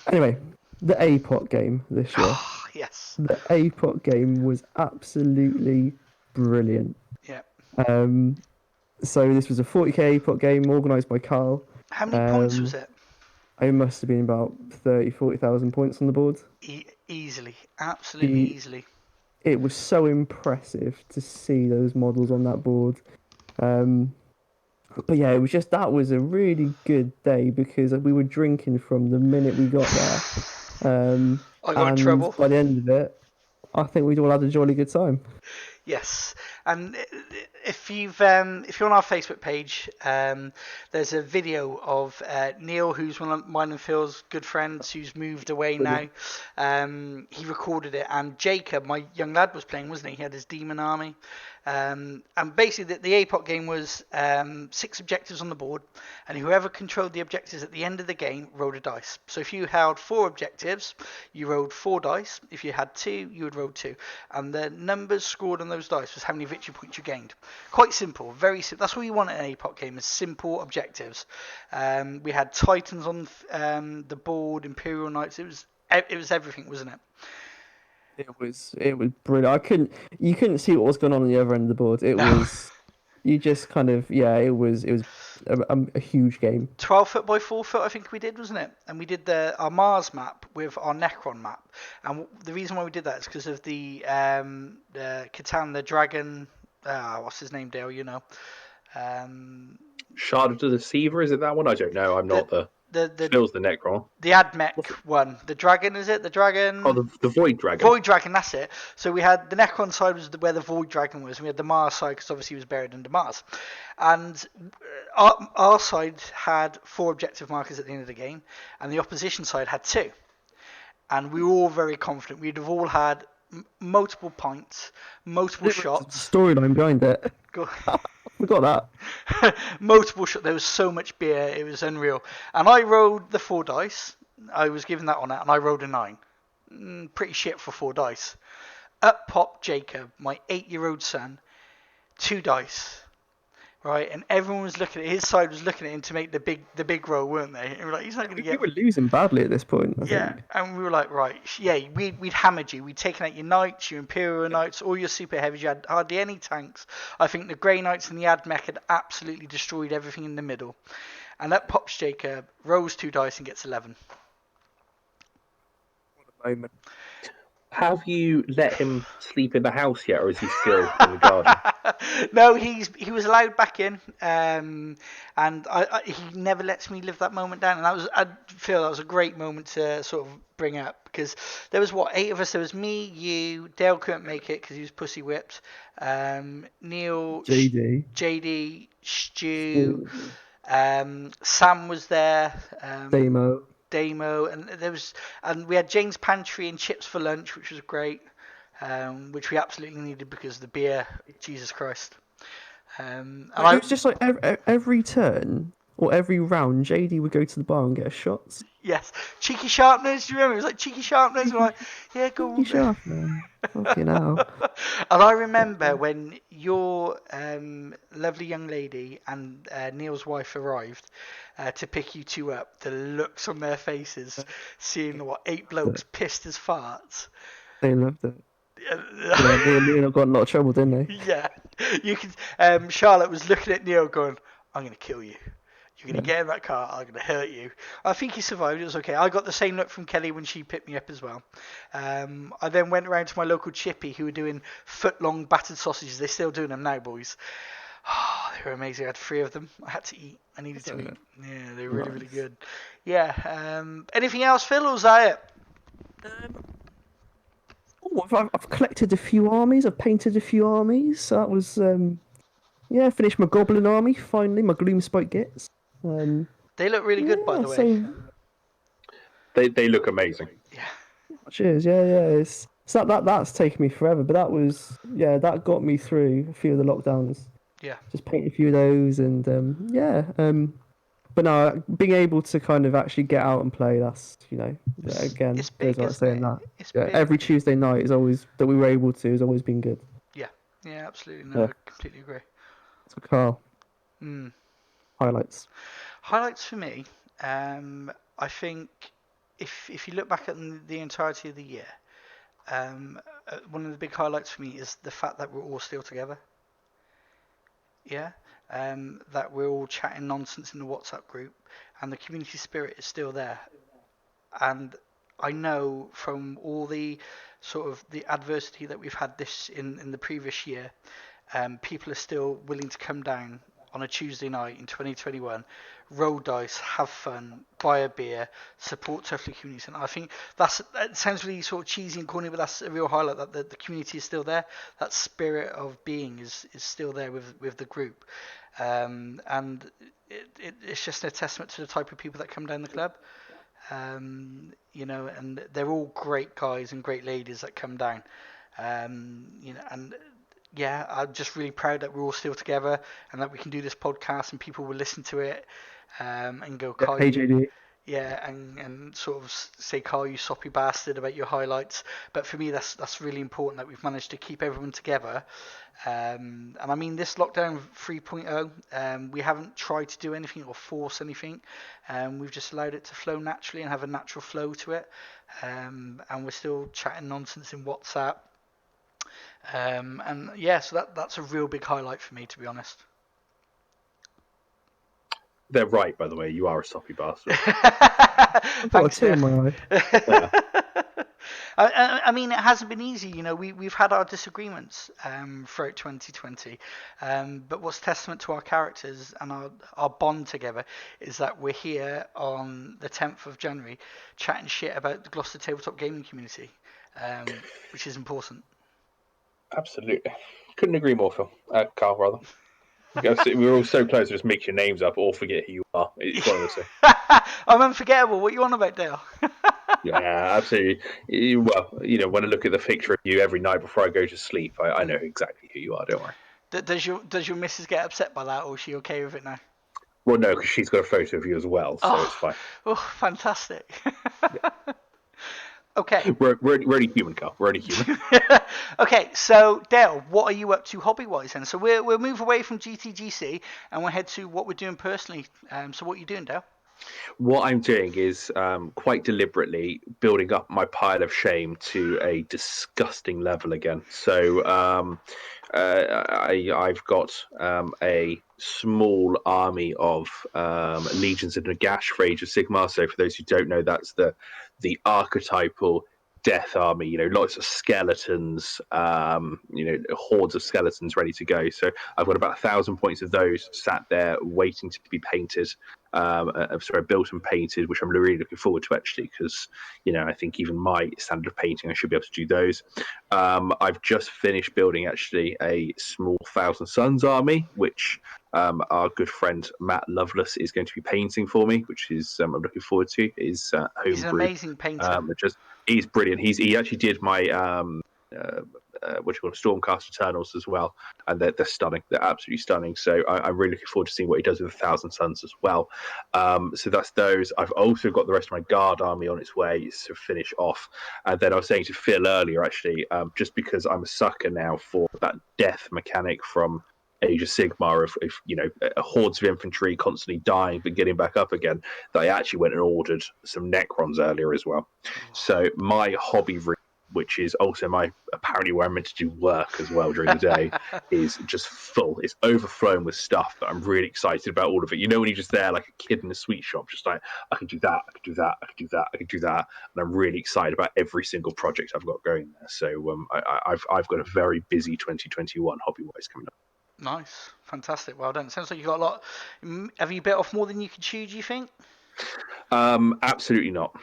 Anyway, the APOC game this year. Yes. The APOC game was absolutely brilliant. Yeah. So this was a 40k APOC game organised by Karl. How many points was it? It must have been about 40,000 points on the board. Easily. Absolutely easily. It was so impressive to see those models on that board. But yeah, that was a really good day because we were drinking from the minute we got there. I got in trouble. By the end of it, I think we'd all had a jolly good time. Yes, and if you're on our Facebook page, there's a video of Neil, who's one of mine and Phil's good friends, who's moved away now. He recorded it, and Jacob, my young lad, was playing, wasn't he? He had his demon army. And basically, the APOC game was 6 objectives on the board, and whoever controlled the objectives at the end of the game rolled a dice. So if you held 4 objectives, you rolled 4 dice. If you had 2, you would roll 2. And the numbers scored on those those dice was how many victory points you gained. Quite simple, very simple. That's what you want in an APOC game, is simple objectives. We had Titans on the board, Imperial Knights. It was everything, wasn't it? It was brilliant. You couldn't see what was going on the other end of the board. It was you just kind of it was a huge game. 12 foot by 4 foot, I think we did, wasn't it? And we did our Mars map with our Necron map. And the reason why we did that is because of the Catan, the dragon. What's his name, Dale? You know. Shard of the Deceiver, is it that one? I don't know. I'm not the Phil's the Necron. The Admech one. The dragon, is it? The dragon? Oh, the Void Dragon. Void Dragon, that's it. So we had the Necron side was where the Void Dragon was. We had the Mars side because obviously he was buried under Mars. And our side had 4 objective markers at the end of the game, and the opposition side had 2. And we were all very confident. We'd have all had multiple points, multiple shots. Storyline behind it. We got that. Multiple shots. There was so much beer. It was unreal. And I rolled the 4 dice. I was given that on that, and I rolled a 9. Pretty shit for 4 dice. Up popped Jacob, my 8-year-old son, 2 dice. Right, and everyone was looking at his side, was looking at him to make the big roll, weren't they? And we were like, he's not going to get. You were losing badly at this point. I think. And we were like, right, we'd hammered you. We'd taken out your knights, your Imperial knights, all your super heavies. You had hardly any tanks. I think the Grey Knights and the Admech had absolutely destroyed everything in the middle. And up pops Jacob, rolls 2 dice and gets 11. What a moment. Have you let him sleep in the house yet, or is he still in the garden? No, he was allowed back in, and he never lets me live that moment down. And I feel that was a great moment to sort of bring up, because there was 8 of us. There was me, you, Dale couldn't make it because he was pussy whipped. Neil, JD, Stu, Sam was there. Damo, and we had Jane's Pantry and chips for lunch, which was great, which we absolutely needed because the beer, Jesus Christ. And it was just like every turn or every round, JD would go to the bar and get us shots. Yes, cheeky sharpness. Do you remember? It was like cheeky sharpness. We're like, yeah, go on. Cheeky sharpness. Fucking hell. And I remember when your lovely young lady and Neil's wife arrived to pick you 2 up, the looks on their faces, seeing 8 blokes pissed as farts. They loved it. Yeah, Neil got in a lot of trouble, didn't they? Yeah, you could. Charlotte was looking at Neil, going, "I'm going to kill you. You're going to get in that car. I'm going to hurt you." I think he survived. It was okay. I got the same look from Kelly when she picked me up as well. I then went around to my local chippy who were doing foot-long battered sausages. They're still doing them now, boys. Oh, they were amazing. I had 3 of them. I had to eat. I needed to eat. Yeah, they were really, really good. Yeah. Anything else, Phil, or was that it? I've collected a few armies. I've painted a few armies. So that was I finished my Goblin army finally. My Gloomspike gets. They look really good, by the way. So... They look amazing. Yeah. Cheers. Yeah. So that's taken me forever, but that was that got me through a few of the lockdowns. Yeah. Just paint a few of those and but no, being able to kind of actually get out and play, that's again, it's big, goes without saying that. It's big. Every Tuesday night is always that we were able to has always been good. Yeah, absolutely. No, I completely agree. So Karl, highlights for me. I think if you look back at the entirety of the year, one of the big highlights for me is the fact that we're all still together. Yeah. That we're all chatting nonsense in the WhatsApp group, and the community spirit is still there. And I know from all the sort of the adversity that we've had in the previous year, people are still willing to come down on a Tuesday night in 2021, roll dice, have fun, buy a beer, support Toughly communities. And I think it sounds really sort of cheesy and corny, but that's a real highlight, that the community is still there. That spirit of being is still there with the group. And it's just a testament to the type of people that come down the club. And they're all great guys and great ladies that come down. I'm just really proud that we're all still together and that we can do this podcast and people will listen to it and go, Kai, hey JD. Yeah, and sort of say, Carl, you soppy bastard, about your highlights. But for me, that's really important that we've managed to keep everyone together. And I mean, this lockdown 3.0, we haven't tried to do anything or force anything. We've just allowed it to flow naturally and have a natural flow to it. And we're still chatting nonsense in WhatsApp. And yeah, so that's a real big highlight for me, to be honest. They're right, by the way. You are a soppy bastard. I've got a Thanks, tear Dale. in my eye. Yeah. I mean, it hasn't been easy. We've had our disagreements throughout 2020, but what's testament to our characters and our bond together is that we're here on the 10th of January chatting shit about the Gloucester tabletop gaming community, which is important. Absolutely. Couldn't agree more, Phil. Carl, rather. We're all so close to just mix your names up or forget who you are. It's one of those things. I'm unforgettable. What you on about, Dale? Yeah, absolutely. Well, when I look at the picture of you every night before I go to sleep, I know exactly who you are. Don't worry. Does your missus get upset by that, or is she okay with it now? Well, no, because she's got a photo of you as well, so it's fine. Oh, fantastic. Okay. We're only human, Carl. We're only human. Okay, so Dale, what are you up to hobby-wise then? So we'll move away from GTGC and we'll head to what we're doing personally. So what are you doing, Dale? What I'm doing is quite deliberately building up my pile of shame to a disgusting level again. So I've got a small army of legions of Nagash for Age of Sigmar. So for those who don't know, that's the archetypal death army. Lots of skeletons. Hordes of skeletons ready to go. So I've got about 1,000 points of those sat there waiting to be painted. Built and painted, which I'm really looking forward to actually, because I think even my standard of painting, I should be able to do those. I've just finished building actually a small Thousand Suns army, which our good friend Matt Lovelace is going to be painting for me, which is I'm looking forward to. Is He's an homebrew. amazing painter. He's brilliant. He actually did my what you call Stormcast Eternals as well, and they're stunning. They're absolutely stunning. So I'm really looking forward to seeing what he does with 1,000 Suns as well. So that's those. I've also got the rest of my guard army on its way to finish off. And then I was saying to Phil earlier, actually, just because I'm a sucker now for that death mechanic from Age of Sigmar, if hordes of infantry constantly dying but getting back up again, that I actually went and ordered some Necrons earlier as well. So my hobby room, which is also apparently where I'm meant to do work as well during the day, is just full. It's overflowing with stuff, but I'm really excited about all of it. When you're just there like a kid in a sweet shop, just like, I can do that, I can do that, I can do that, I can do that. And I'm really excited about every single project I've got going there. So I've got a very busy 2021 hobby-wise coming up. Nice, fantastic. Well done. Sounds like you got a lot. Have you bit off more than you could chew, do you think? Absolutely not.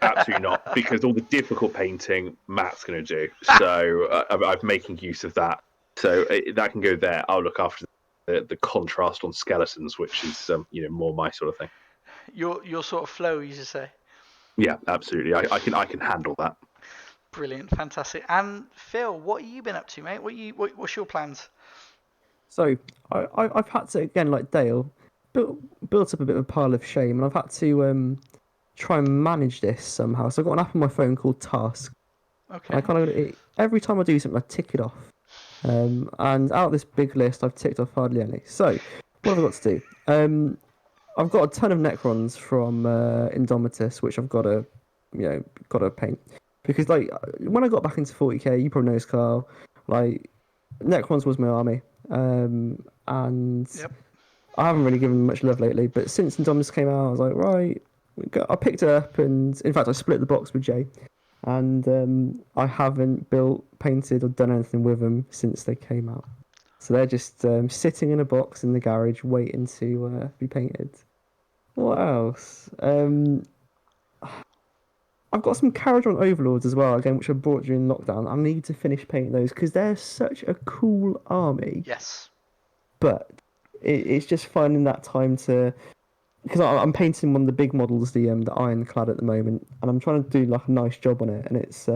Absolutely not. Because all the difficult painting Matt's going to do. So I'm making use of that. So that can go there. I'll look after the contrast on skeletons, which is more my sort of thing. Your sort of flow, you should say. Yeah, absolutely. I can handle that. Brilliant, fantastic. And Phil, what have you been up to, mate? What's your plans? So I've had to, again, like Dale, built up a bit of a pile of shame, and I've had to try and manage this somehow. So I've got an app on my phone called Task. Okay. And I kind of, every time I do something, I tick it off. And out of this big list, I've ticked off hardly any. So what have I got to do? I've got a ton of Necrons from Indomitus, which I've got to paint. Because like when I got back into 40k, you probably know this, Karl. Like Necrons was my army. And Yep. I haven't really given them much love lately, but since Indominus came out, I was like, right, I picked it up, and in fact, I split the box with Jay, and I haven't built, painted, or done anything with them since they came out. So they're just sitting in a box in the garage, waiting to be painted. What else? I've got some Caradron Overlords as well, again, which I bought during lockdown. I need to finish painting those because they're such a cool army. Yes. But it's just finding that time to, because I'm painting one of the big models, the Ironclad at the moment, and I'm trying to do like a nice job on it, and it's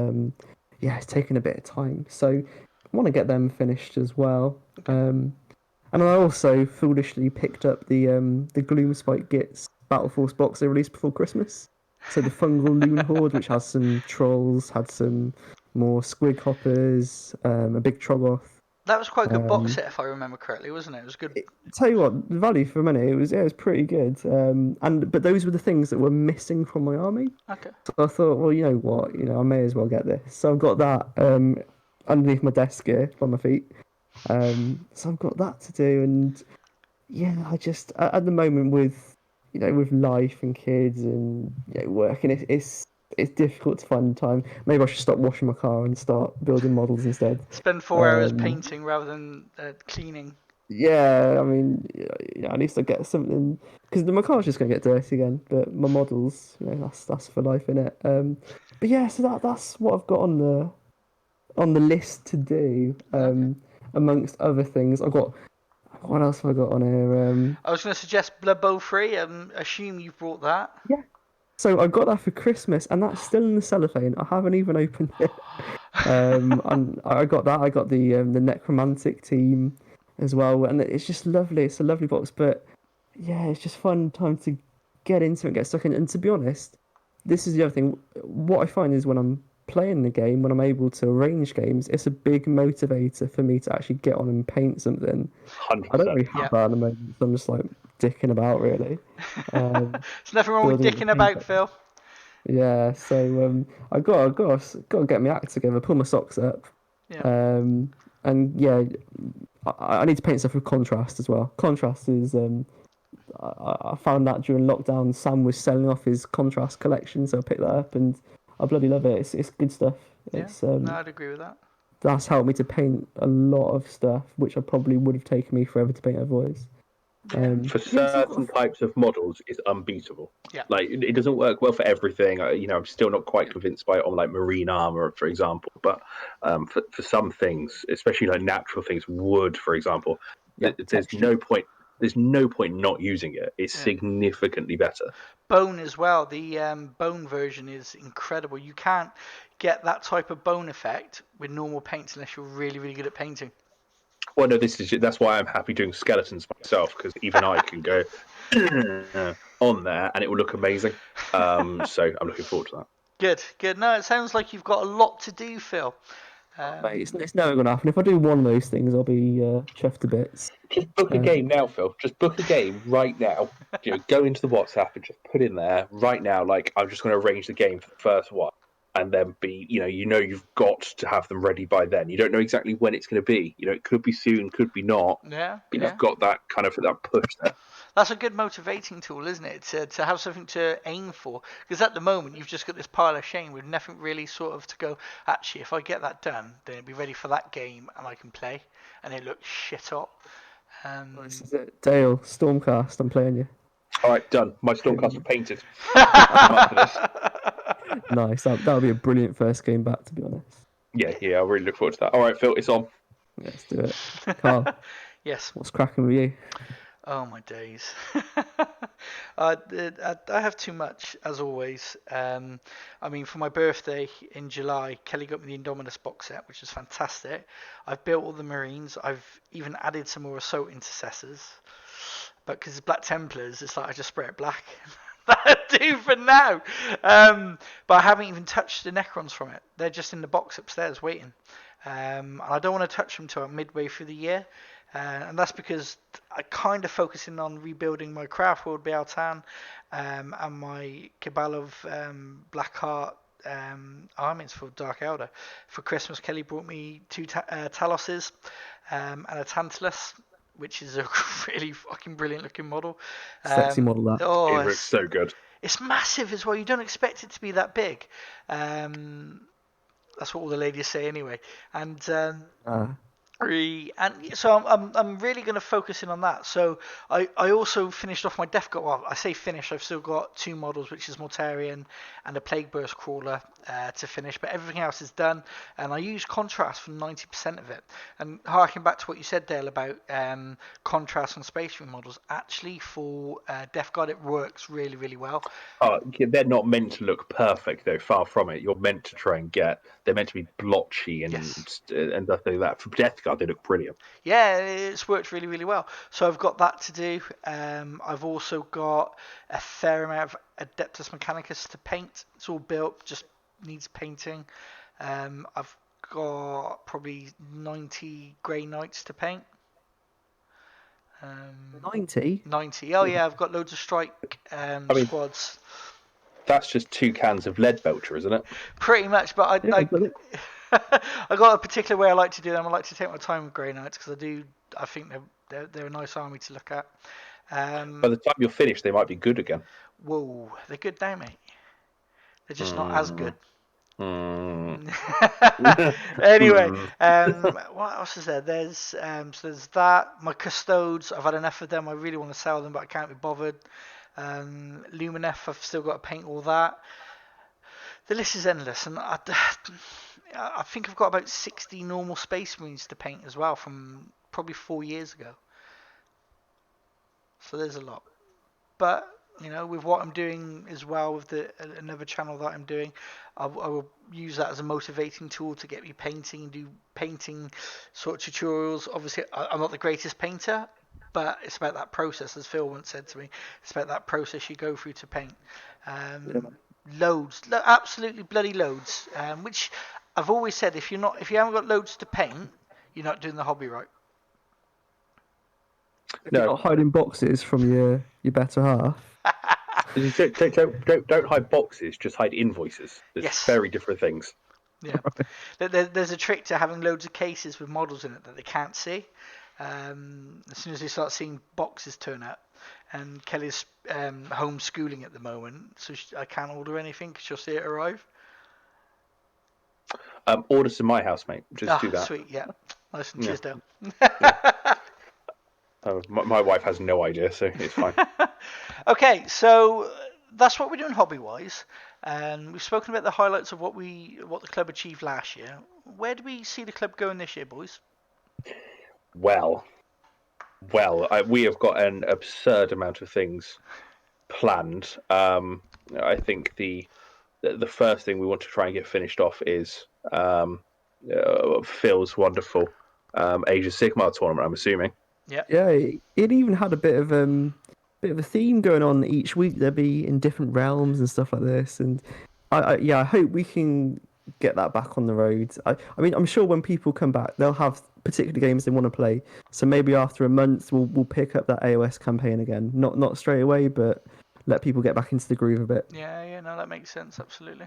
it's taking a bit of time. So I want to get them finished as well. And I also foolishly picked up the Gloomspite Gits Battle Force box they released before Christmas. So the Fungal Loon Horde, which has some trolls, had some more squig hoppers, a big Troggoth. That was quite a good box Um, set, if I remember correctly, wasn't it? It was good. Tell you what, the value for money, it was pretty good. But those were the things that were missing from my army. Okay. So I thought, well, you know what, I may as well get this. So I've got that underneath my desk here by my feet. So I've got that to do, and yeah, I just at the moment with with life and kids and working, it's difficult to find time. Maybe I should stop washing my car and start building models instead. Spend 4 hours painting rather than cleaning. Yeah, I mean, I need to get something because my car's just gonna get dirty again. But my models, that's for life, innit? But yeah, so that's what I've got on the list to do. Okay. Amongst other things, I've got what else have I got on here? I was going to suggest Blood Bowl 3. Assume you've brought that. Yeah. So I got that for Christmas, and that's still in the cellophane. I haven't even opened it. And I got that. I got the Necromantic team as well, and it's just lovely. It's a lovely box, but yeah, it's just fun time to get into it and get stuck in. And to be honest, this is the other thing. What I find is when I'm playing the game, when I'm able to arrange games, it's a big motivator for me to actually get on and paint something. 100%. I don't really have that at the moment, so I'm just like dicking about, really. There's nothing wrong with building dicking the about, paint. Phil. Yeah, so I got to get my act together, pull my socks up, Yeah. and yeah, I need to paint stuff with contrast as well. Contrast is I found that during lockdown, Sam was selling off his contrast collection, so I picked that up, and I bloody love it. It's good stuff. Yeah. It's No, I'd agree with that. that's helped me to paint a lot of stuff, which I probably would have taken me forever to paint otherwise. Yeah. For certain types of models, it's unbeatable. Yeah. Like it doesn't work well for everything. I'm still not quite convinced by it on like marine armor, for example. But for some things, especially like natural things, wood, for example, there's no point. There's no point not using it. It's significantly better. Bone as well. The bone version is incredible. You can't get that type of bone effect with normal paints unless you're really, really good at painting. Well, no, that's why I'm happy doing skeletons myself, because even I can go on there and it will look amazing. So I'm looking forward to that. Good. No, it sounds like you've got a lot to do, Phil. Mate, it's never going to happen. If I do one of those things, I'll be chuffed to bits. Just book a game now, Phil. Just book a game right now. Go into the WhatsApp and just put in there right now. Like, I'm just going to arrange the game for the first one, and then you've got to have them ready by then. You don't know exactly when it's going to be. It could be soon, could be not. Yeah. But you've got that kind of that push there. That's a good motivating tool, isn't it? To have something to aim for. Because at the moment, you've just got this pile of shame with nothing really sort of to go, actually, if I get that done, then it'll be ready for that game and I can play. And it looks shit up. This is it. Dale, Stormcast, I'm playing you. All right, done. My Stormcast are painted. I'm up for this. Nice. That would be a brilliant first game back, to be honest. Yeah, I really look forward to that. All right, Phil, it's on. Let's do it. Karl, Yes. what's cracking with you? Oh, my days. I have too much, as always. For my birthday in July, Kelly got me the Indominus box set, which is fantastic. I've built all the Marines. I've even added some more Assault Intercessors. But because it's Black Templars, it's like I just spray it black. That'll do for now. But I haven't even touched the Necrons from it. They're just in the box upstairs waiting. And I don't want to touch them until midway through the year. And that's because I'm kind of focusing on rebuilding my Craft World Bealtan and my Cabal of Blackheart armies for Dark Elder. For Christmas, Kelly brought me 2 Taloses and a Tantalus, which is a really fucking brilliant looking model. Sexy model, that. Oh, it looks so good. It's massive as well. You don't expect it to be that big. That's what all the ladies say anyway. And so I'm really going to focus in on that. So I also finished off my Death Guard. Well, I say finished. I've still got 2 models, which is Mortarion and a Plague Burst Crawler. to finish, but everything else is done, and I use contrast for 90% of it. And harking back to what you said, Dale, about contrast on Space Marine models, actually for Death Guard it works really, really well. They're not meant to look perfect, though. Far from it. You're meant to try and they're meant to be blotchy and stuff like that. For Death Guard, they look brilliant. Yeah, it's worked really, really well. So I've got that to do. I've also got a fair amount of Adeptus Mechanicus to paint. It's all built, just needs painting. I've got probably 90 Grey Knights to paint. 90? 90. Oh yeah, I've got loads of strike squads. That's just 2 cans of lead belcher, isn't it? Pretty much, but I got a particular way I like to do them. I like to take my time with Grey Knights because I think they're a nice army to look at. By the time you're finished, they might be good again. Whoa, they're good now, mate. They're just not as good. Anyway, what else is there? There's that. My custodes, I've had enough of them. I really want to sell them, but I can't be bothered. Lumineth, I've still got to paint all that. The list is endless, and I think I've got about 60 normal Space Marines to paint as well from probably 4 years ago. So there's a lot. But with what I'm doing as well with another channel that I'm doing, I will use that as a motivating tool to get me painting and do painting sort of tutorials. Obviously, I'm not the greatest painter, but it's about that process, as Phil once said to me. It's about that process you go through to paint. Loads, absolutely bloody loads. Which I've always said, if you haven't got loads to paint, you're not doing the hobby right. No, you're not hiding boxes from your better half. Don't hide boxes, just hide invoices. There's very different things. Yeah. There's a trick to having loads of cases with models in it that they can't see. As soon as they start seeing boxes turn up, and Kelly's homeschooling at the moment, so I can't order anything because she'll see it arrive. Orders to my house, mate. Just do that. Sweet, yeah. Nice and cheers, Dale. My wife has no idea, so it's fine. Okay, so that's what we're doing hobby-wise, and we've spoken about the highlights of what the club achieved last year. Where do we see the club going this year, boys? Well, we have got an absurd amount of things planned. I think the first thing we want to try and get finished off is Phil's wonderful Age of Sigmar tournament, I'm assuming. Yeah, it even had a bit of a theme going on each week. There'd be in different realms and stuff like this, and I hope we can get that back on the road. I mean, I'm sure when people come back, they'll have particular games they want to play. So maybe after a month, we'll pick up that AOS campaign again. Not straight away, but let people get back into the groove a bit. Yeah, no, that makes sense. Absolutely.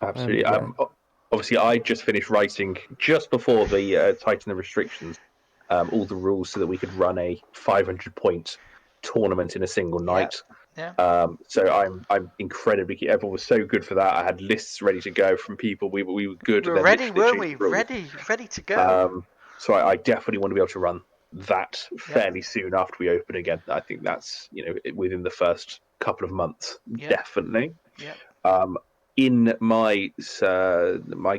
Obviously, I just finished writing just before the tighten the restrictions. All the rules so that we could run a 500-point tournament in a single night. Yeah. So I'm incredibly. Everyone was so good for that. I had lists ready to go from people. We were good. We were ready, weren't we? Ready to go. So I definitely want to be able to run that fairly soon after we open again. I think that's within the first couple of months, definitely. Yeah. In my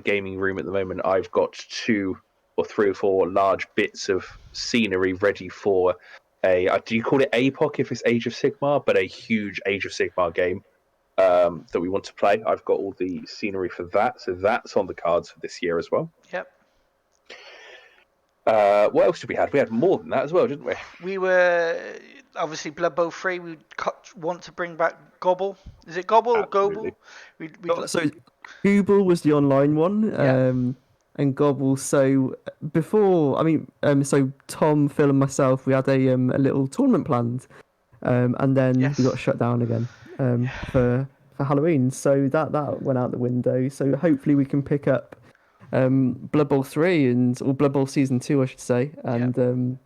gaming room at the moment, I've got 2 or 3 or 4 large bits of scenery ready for do you call it APOC if it's Age of Sigmar, but a huge Age of Sigmar game that we want to play. I've got all the scenery for that, so that's on the cards for this year as well. Yep. What else did we have? We had more than that as well, didn't we? We were obviously Blood Bowl 3. We want to bring back Gobble. Is it Gobble or Gobble? So Google was the online one. And Gobble. So before, so Tom, Phil, and myself, we had a little tournament planned, and then we got shut down again for Halloween. So that went out the window. So hopefully we can pick up Blood Bowl 3 or Blood Bowl Season 2, I should say, and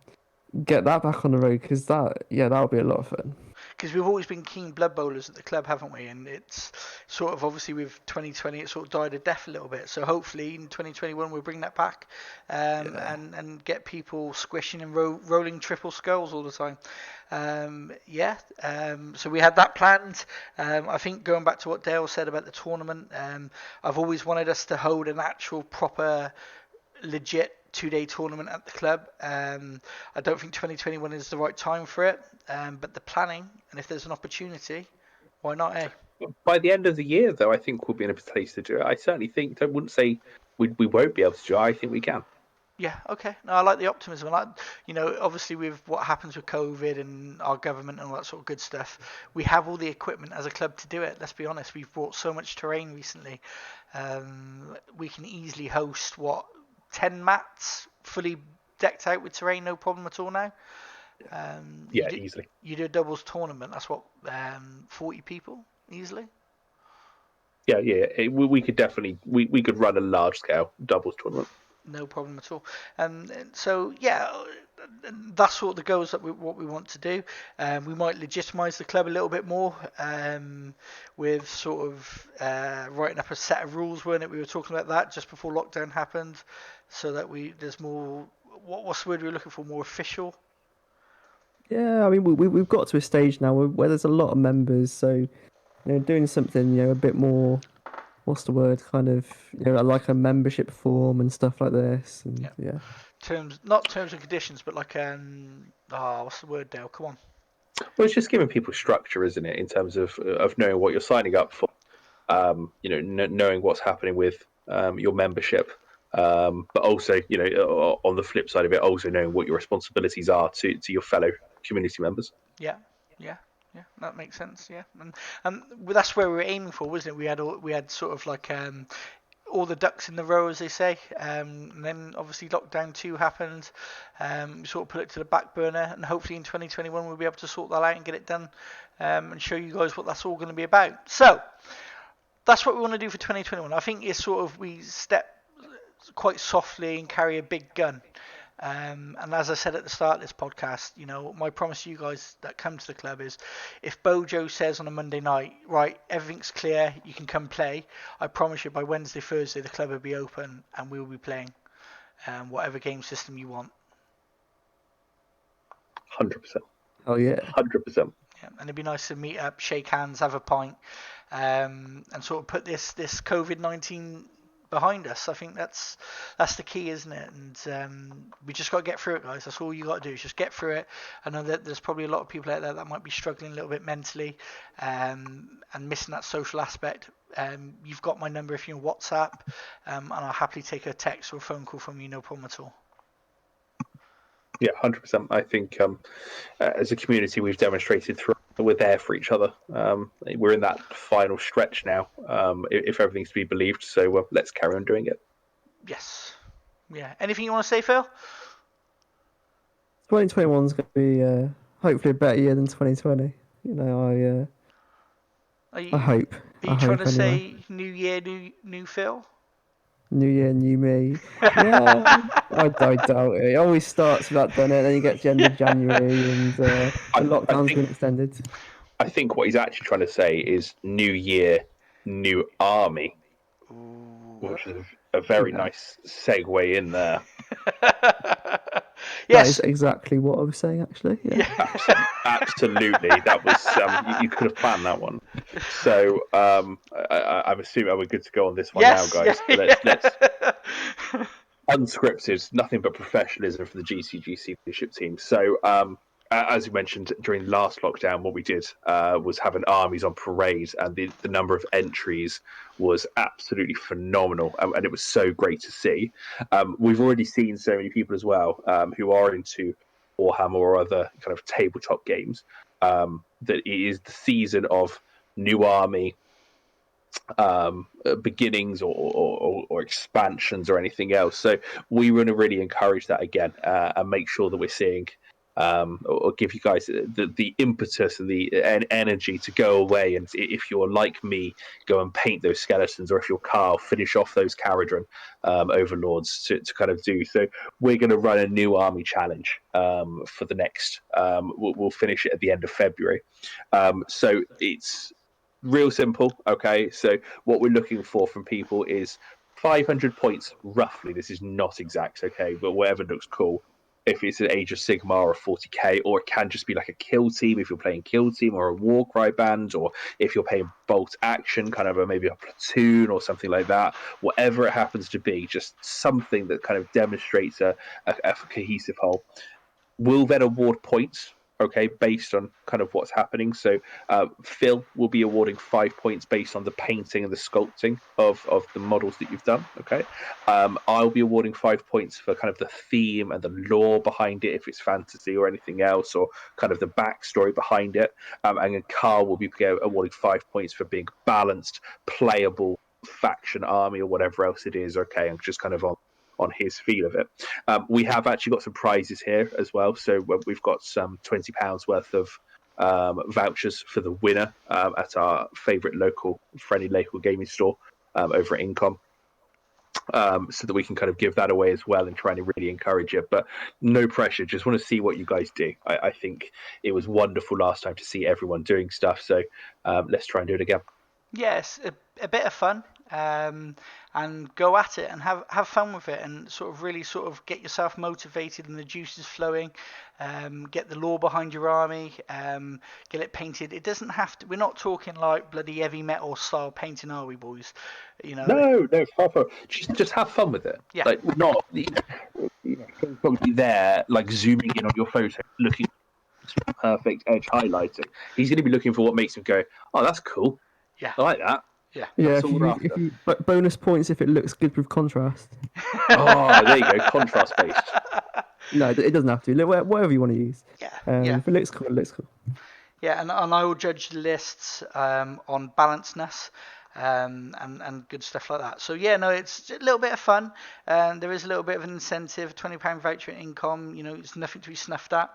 get that back on the road because that'll be a lot of fun. because we've always been keen blood bowlers at the club, haven't we? And it's sort of obviously with 2020 it sort of died a death a little bit. So hopefully in 2021 we'll bring that back, and get people squishing and rolling triple skulls all the time. So we had that planned. I think going back to what Dale said about the tournament, I've always wanted us to hold an actual proper legit 2-day tournament at the club. I don't think 2021 is the right time for it, but the planning, and if there's an opportunity, why not, eh? By the end of the year, though, I think we'll be in a place to do it. I certainly think, I wouldn't say we won't be able to do it. I think we can. Yeah, okay. No, I like the optimism. Obviously with what happens with COVID and our government and all that sort of good stuff, we have all the equipment as a club to do it. Let's be honest, we've brought so much terrain recently. We can easily host 10 mats fully decked out with terrain, no problem at all now. Easily. You do a doubles tournament, that's 40 people easily. Yeah. We could definitely we could run a large scale doubles tournament. No problem at all. So yeah, that's sort of the goals that what we want to do. We might legitimise the club a little bit more, with sort of writing up a set of rules, weren't it? We were talking about that just before lockdown happened, so that there's more. What's the word we were looking for? More official. Yeah, I mean, we've got to a stage now where there's a lot of members, so doing something a bit more, what's the word, kind of like a membership form and stuff like this, and yeah. Not terms and conditions, but like what's the word, Dale? Come on. Well, it's just giving people structure, isn't it, in terms of knowing what you're signing up for, knowing what's happening with your membership, but also, on the flip side of it, also knowing what your responsibilities are to your fellow community members. Yeah, that makes sense. Yeah, and that's where we were aiming for, wasn't it? We had sort of like all the ducks in the row, as they say. And then obviously lockdown 2 happened. We sort of put it to the back burner, and hopefully in 2021 we'll be able to sort that out and get it done, and show you guys what that's all going to be about. So that's what we want to do for 2021. I think it's sort of we step quite softly and carry a big gun. And as I said at the start of this podcast, my promise to you guys that come to the club is, if Bojo says on a Monday night, right, everything's clear, you can come play, I promise you by Wednesday, Thursday, the club will be open and we will be playing whatever game system you want. 100%. Oh yeah. 100%. Yeah, and it'd be nice to meet up, shake hands, have a pint, and sort of put this COVID-19 behind us. I think that's the key, isn't it? And we just got to get through it, guys. That's all you got to do is just get through it. I know that there's probably a lot of people out there that might be struggling a little bit mentally, and missing that social aspect. You've got my number if you're on WhatsApp, and I'll happily take a text or a phone call from you, no problem at all. Yeah, 100%. I think as a community, we've demonstrated through we're there for each other. We're in that final stretch now, if everything's to be believed. So let's carry on doing it. Yes. Yeah. Anything you want to say, Phil? 2021 is going to be hopefully a better year than 2020. I hope. Are you trying to say new year, new Phil? New year, new me. Yeah, I doubt it. It always starts with that, doesn't it? Then you get to the end of January and the lockdown's been extended. I think what he's actually trying to say is new year, new army. Ooh, which is a very nice segue in there. Yes. That is exactly what I was saying, actually. Yeah. Absolutely. That was you could have planned that one. So I'm assuming we're good to go on this one now, guys. Yeah. Let's unscripted, nothing but professionalism for the GTGC leadership team. So as you mentioned, during last lockdown, what we did was have an armies on parade, and the number of entries was absolutely phenomenal, and it was so great to see. We've already seen so many people as well who are into Warhammer or other kind of tabletop games, that it is the season of new army beginnings or expansions or anything else. So we want to really encourage that again, and make sure that we're seeing or give you guys the impetus and the energy to go away. And if you're like me, go and paint those skeletons, or if you're Karl, finish off those Caradron overlords to kind of do. So we're going to run a new army challenge for the next. We'll finish it at the end of February. So it's real simple. Okay, so what we're looking for from people is 500 points roughly. This is not exact, okay, but whatever looks cool. If it's an Age of Sigmar or 40k, or it can just be like a kill team if you're playing kill team, or a Warcry band, or if you're playing bolt action, kind of maybe a platoon or something like that. Whatever it happens to be, just something that kind of demonstrates a cohesive whole. We'll then award points, okay, based on kind of what's happening. So Phil will be awarding 5 points based on the painting and the sculpting of the models that you've done, okay. I'll be awarding 5 points for kind of the theme and the lore behind it, if it's fantasy or anything else, or kind of the backstory behind it. And then Karl will be awarding 5 points for being balanced, playable faction army, or whatever else it is, okay, and just kind of on his feel of it. We have actually got some prizes here as well. So we've got some £20 worth of vouchers for the winner at our favourite friendly local gaming store over at Incom. So that we can kind of give that away as well and try and really encourage it. But no pressure, just want to see what you guys do. I think it was wonderful last time to see everyone doing stuff. So let's try and do it again. Yes, a bit of fun, and go at it and have fun with it, and sort of really sort of get yourself motivated and the juices flowing. Get the lore behind your army, get it painted. It doesn't have to. We're not talking like bloody heavy metal style painting, are we, boys? You know. No, proper. Just have fun with it. Yeah. Like not, probably there, like zooming in on your photo, looking perfect edge highlighting. He's going to be looking for what makes him go, "Oh, that's cool. Yeah. I like that." Yeah. Yeah, That's all we're after. if you bonus points if it looks good with contrast. Oh, there you go, contrast based. No, it doesn't have to. Whatever you want to use. Yeah. If it looks cool, it looks cool. Yeah, and I will judge the lists on balancedness and good stuff like that. So yeah, no, it's a little bit of fun. There is a little bit of an incentive, £20 voucher at Incom. You know, it's nothing to be snuffed at.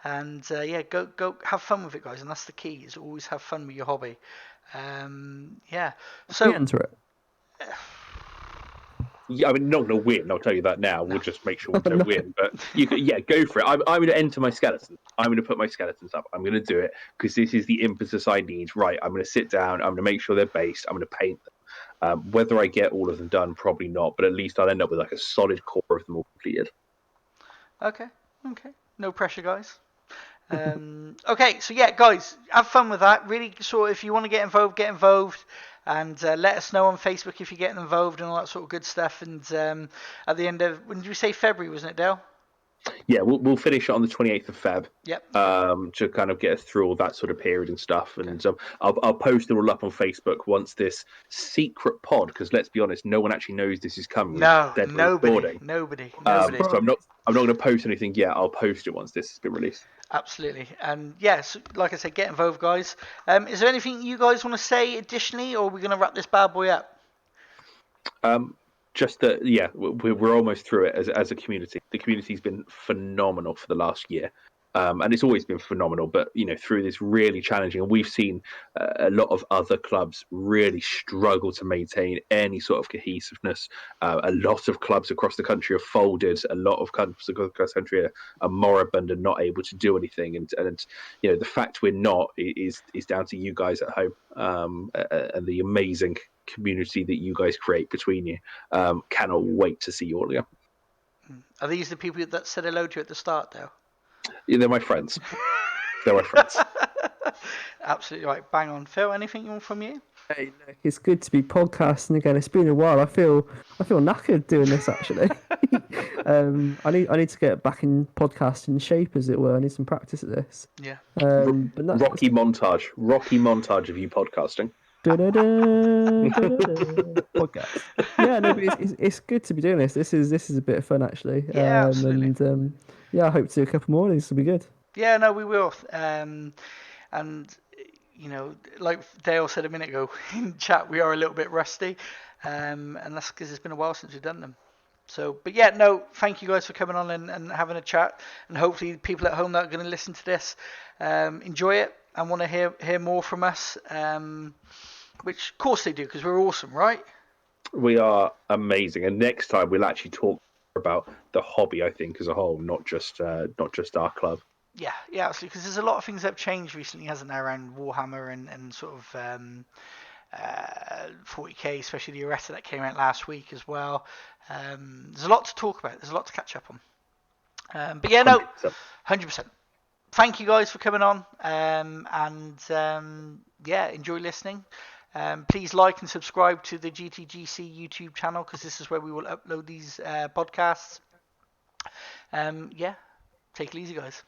And yeah, go have fun with it, guys. And that's the key: is always have fun with your hobby. Yeah. So We enter it. Yeah, I mean, not going to win. I'll tell you that now. We'll just make sure we don't win. But yeah, go for it. I'm going to enter my skeletons. I'm going to put my skeletons up. I'm going to do it because this is the impetus I need. Right. I'm going to sit down. I'm going to make sure they're based. I'm going to paint them. Whether I get all of them done, probably not. But at least I'll end up with like a solid core of them all completed. Okay. No pressure, guys. Okay, so yeah, guys, have fun with that. Really, sort of, if you want to get involved, and let us know on Facebook if you're getting involved and all that sort of good stuff. And at the end of, when did we say February, wasn't it, Dale? Yeah, we'll finish it on the 28th of Feb. Yep. To kind of get us through all that sort of period and stuff. And I'll post it all up on Facebook once this secret pod, because let's be honest, no one actually knows this is coming. No, nobody. So I'm not going to post anything yet. I'll post it once this has been released. Absolutely. And yes, like I said, get involved, guys. Is there anything you guys want to say additionally, or are we going to wrap this bad boy up? Just that, yeah, we're almost through it as a community. The community's been phenomenal for the last year. And it's always been phenomenal, but through this really challenging, and we've seen a lot of other clubs really struggle to maintain any sort of cohesiveness. A lot of clubs across the country have folded. A lot of clubs across the country are moribund and not able to do anything. And the fact we're not is down to you guys at home and the amazing community that you guys create between you. Cannot wait to see you all again. Are these the people that said hello to you at the start, though? Yeah, they're my friends. Absolutely right. Bang on. Phil, anything you want from you? Hey, look, it's good to be podcasting again. It's been a while. I feel knackered doing this actually. I need to get back in podcasting shape, as it were. I need some practice at this. Yeah. But Rocky montage of you podcasting. Podcast. Yeah, no, but it's good to be doing this. This is a bit of fun actually. Yeah, absolutely. And yeah, I hope to do a couple more of these. It'll be good. Yeah, no, we will. And like Dale said a minute ago in chat, we are a little bit rusty, and that's because it's been a while since we've done them. So, but yeah, no, thank you guys for coming on and having a chat, and hopefully people at home that are going to listen to this enjoy it and want to hear more from us, which of course they do because we're awesome, right? We are amazing, and next time we'll actually talk about the hobby, I think, as a whole, not just our club. Yeah, absolutely. Because there's a lot of things that have changed recently, hasn't there, around Warhammer and sort of 40k, especially the errata that came out last week as well. There's a lot to talk about. There's a lot to catch up on. But yeah, no, 100%. Thank you guys for coming on, and yeah, enjoy listening. Please like and subscribe to the GTGC YouTube channel because this is where we will upload these podcasts. Yeah, take it easy, guys.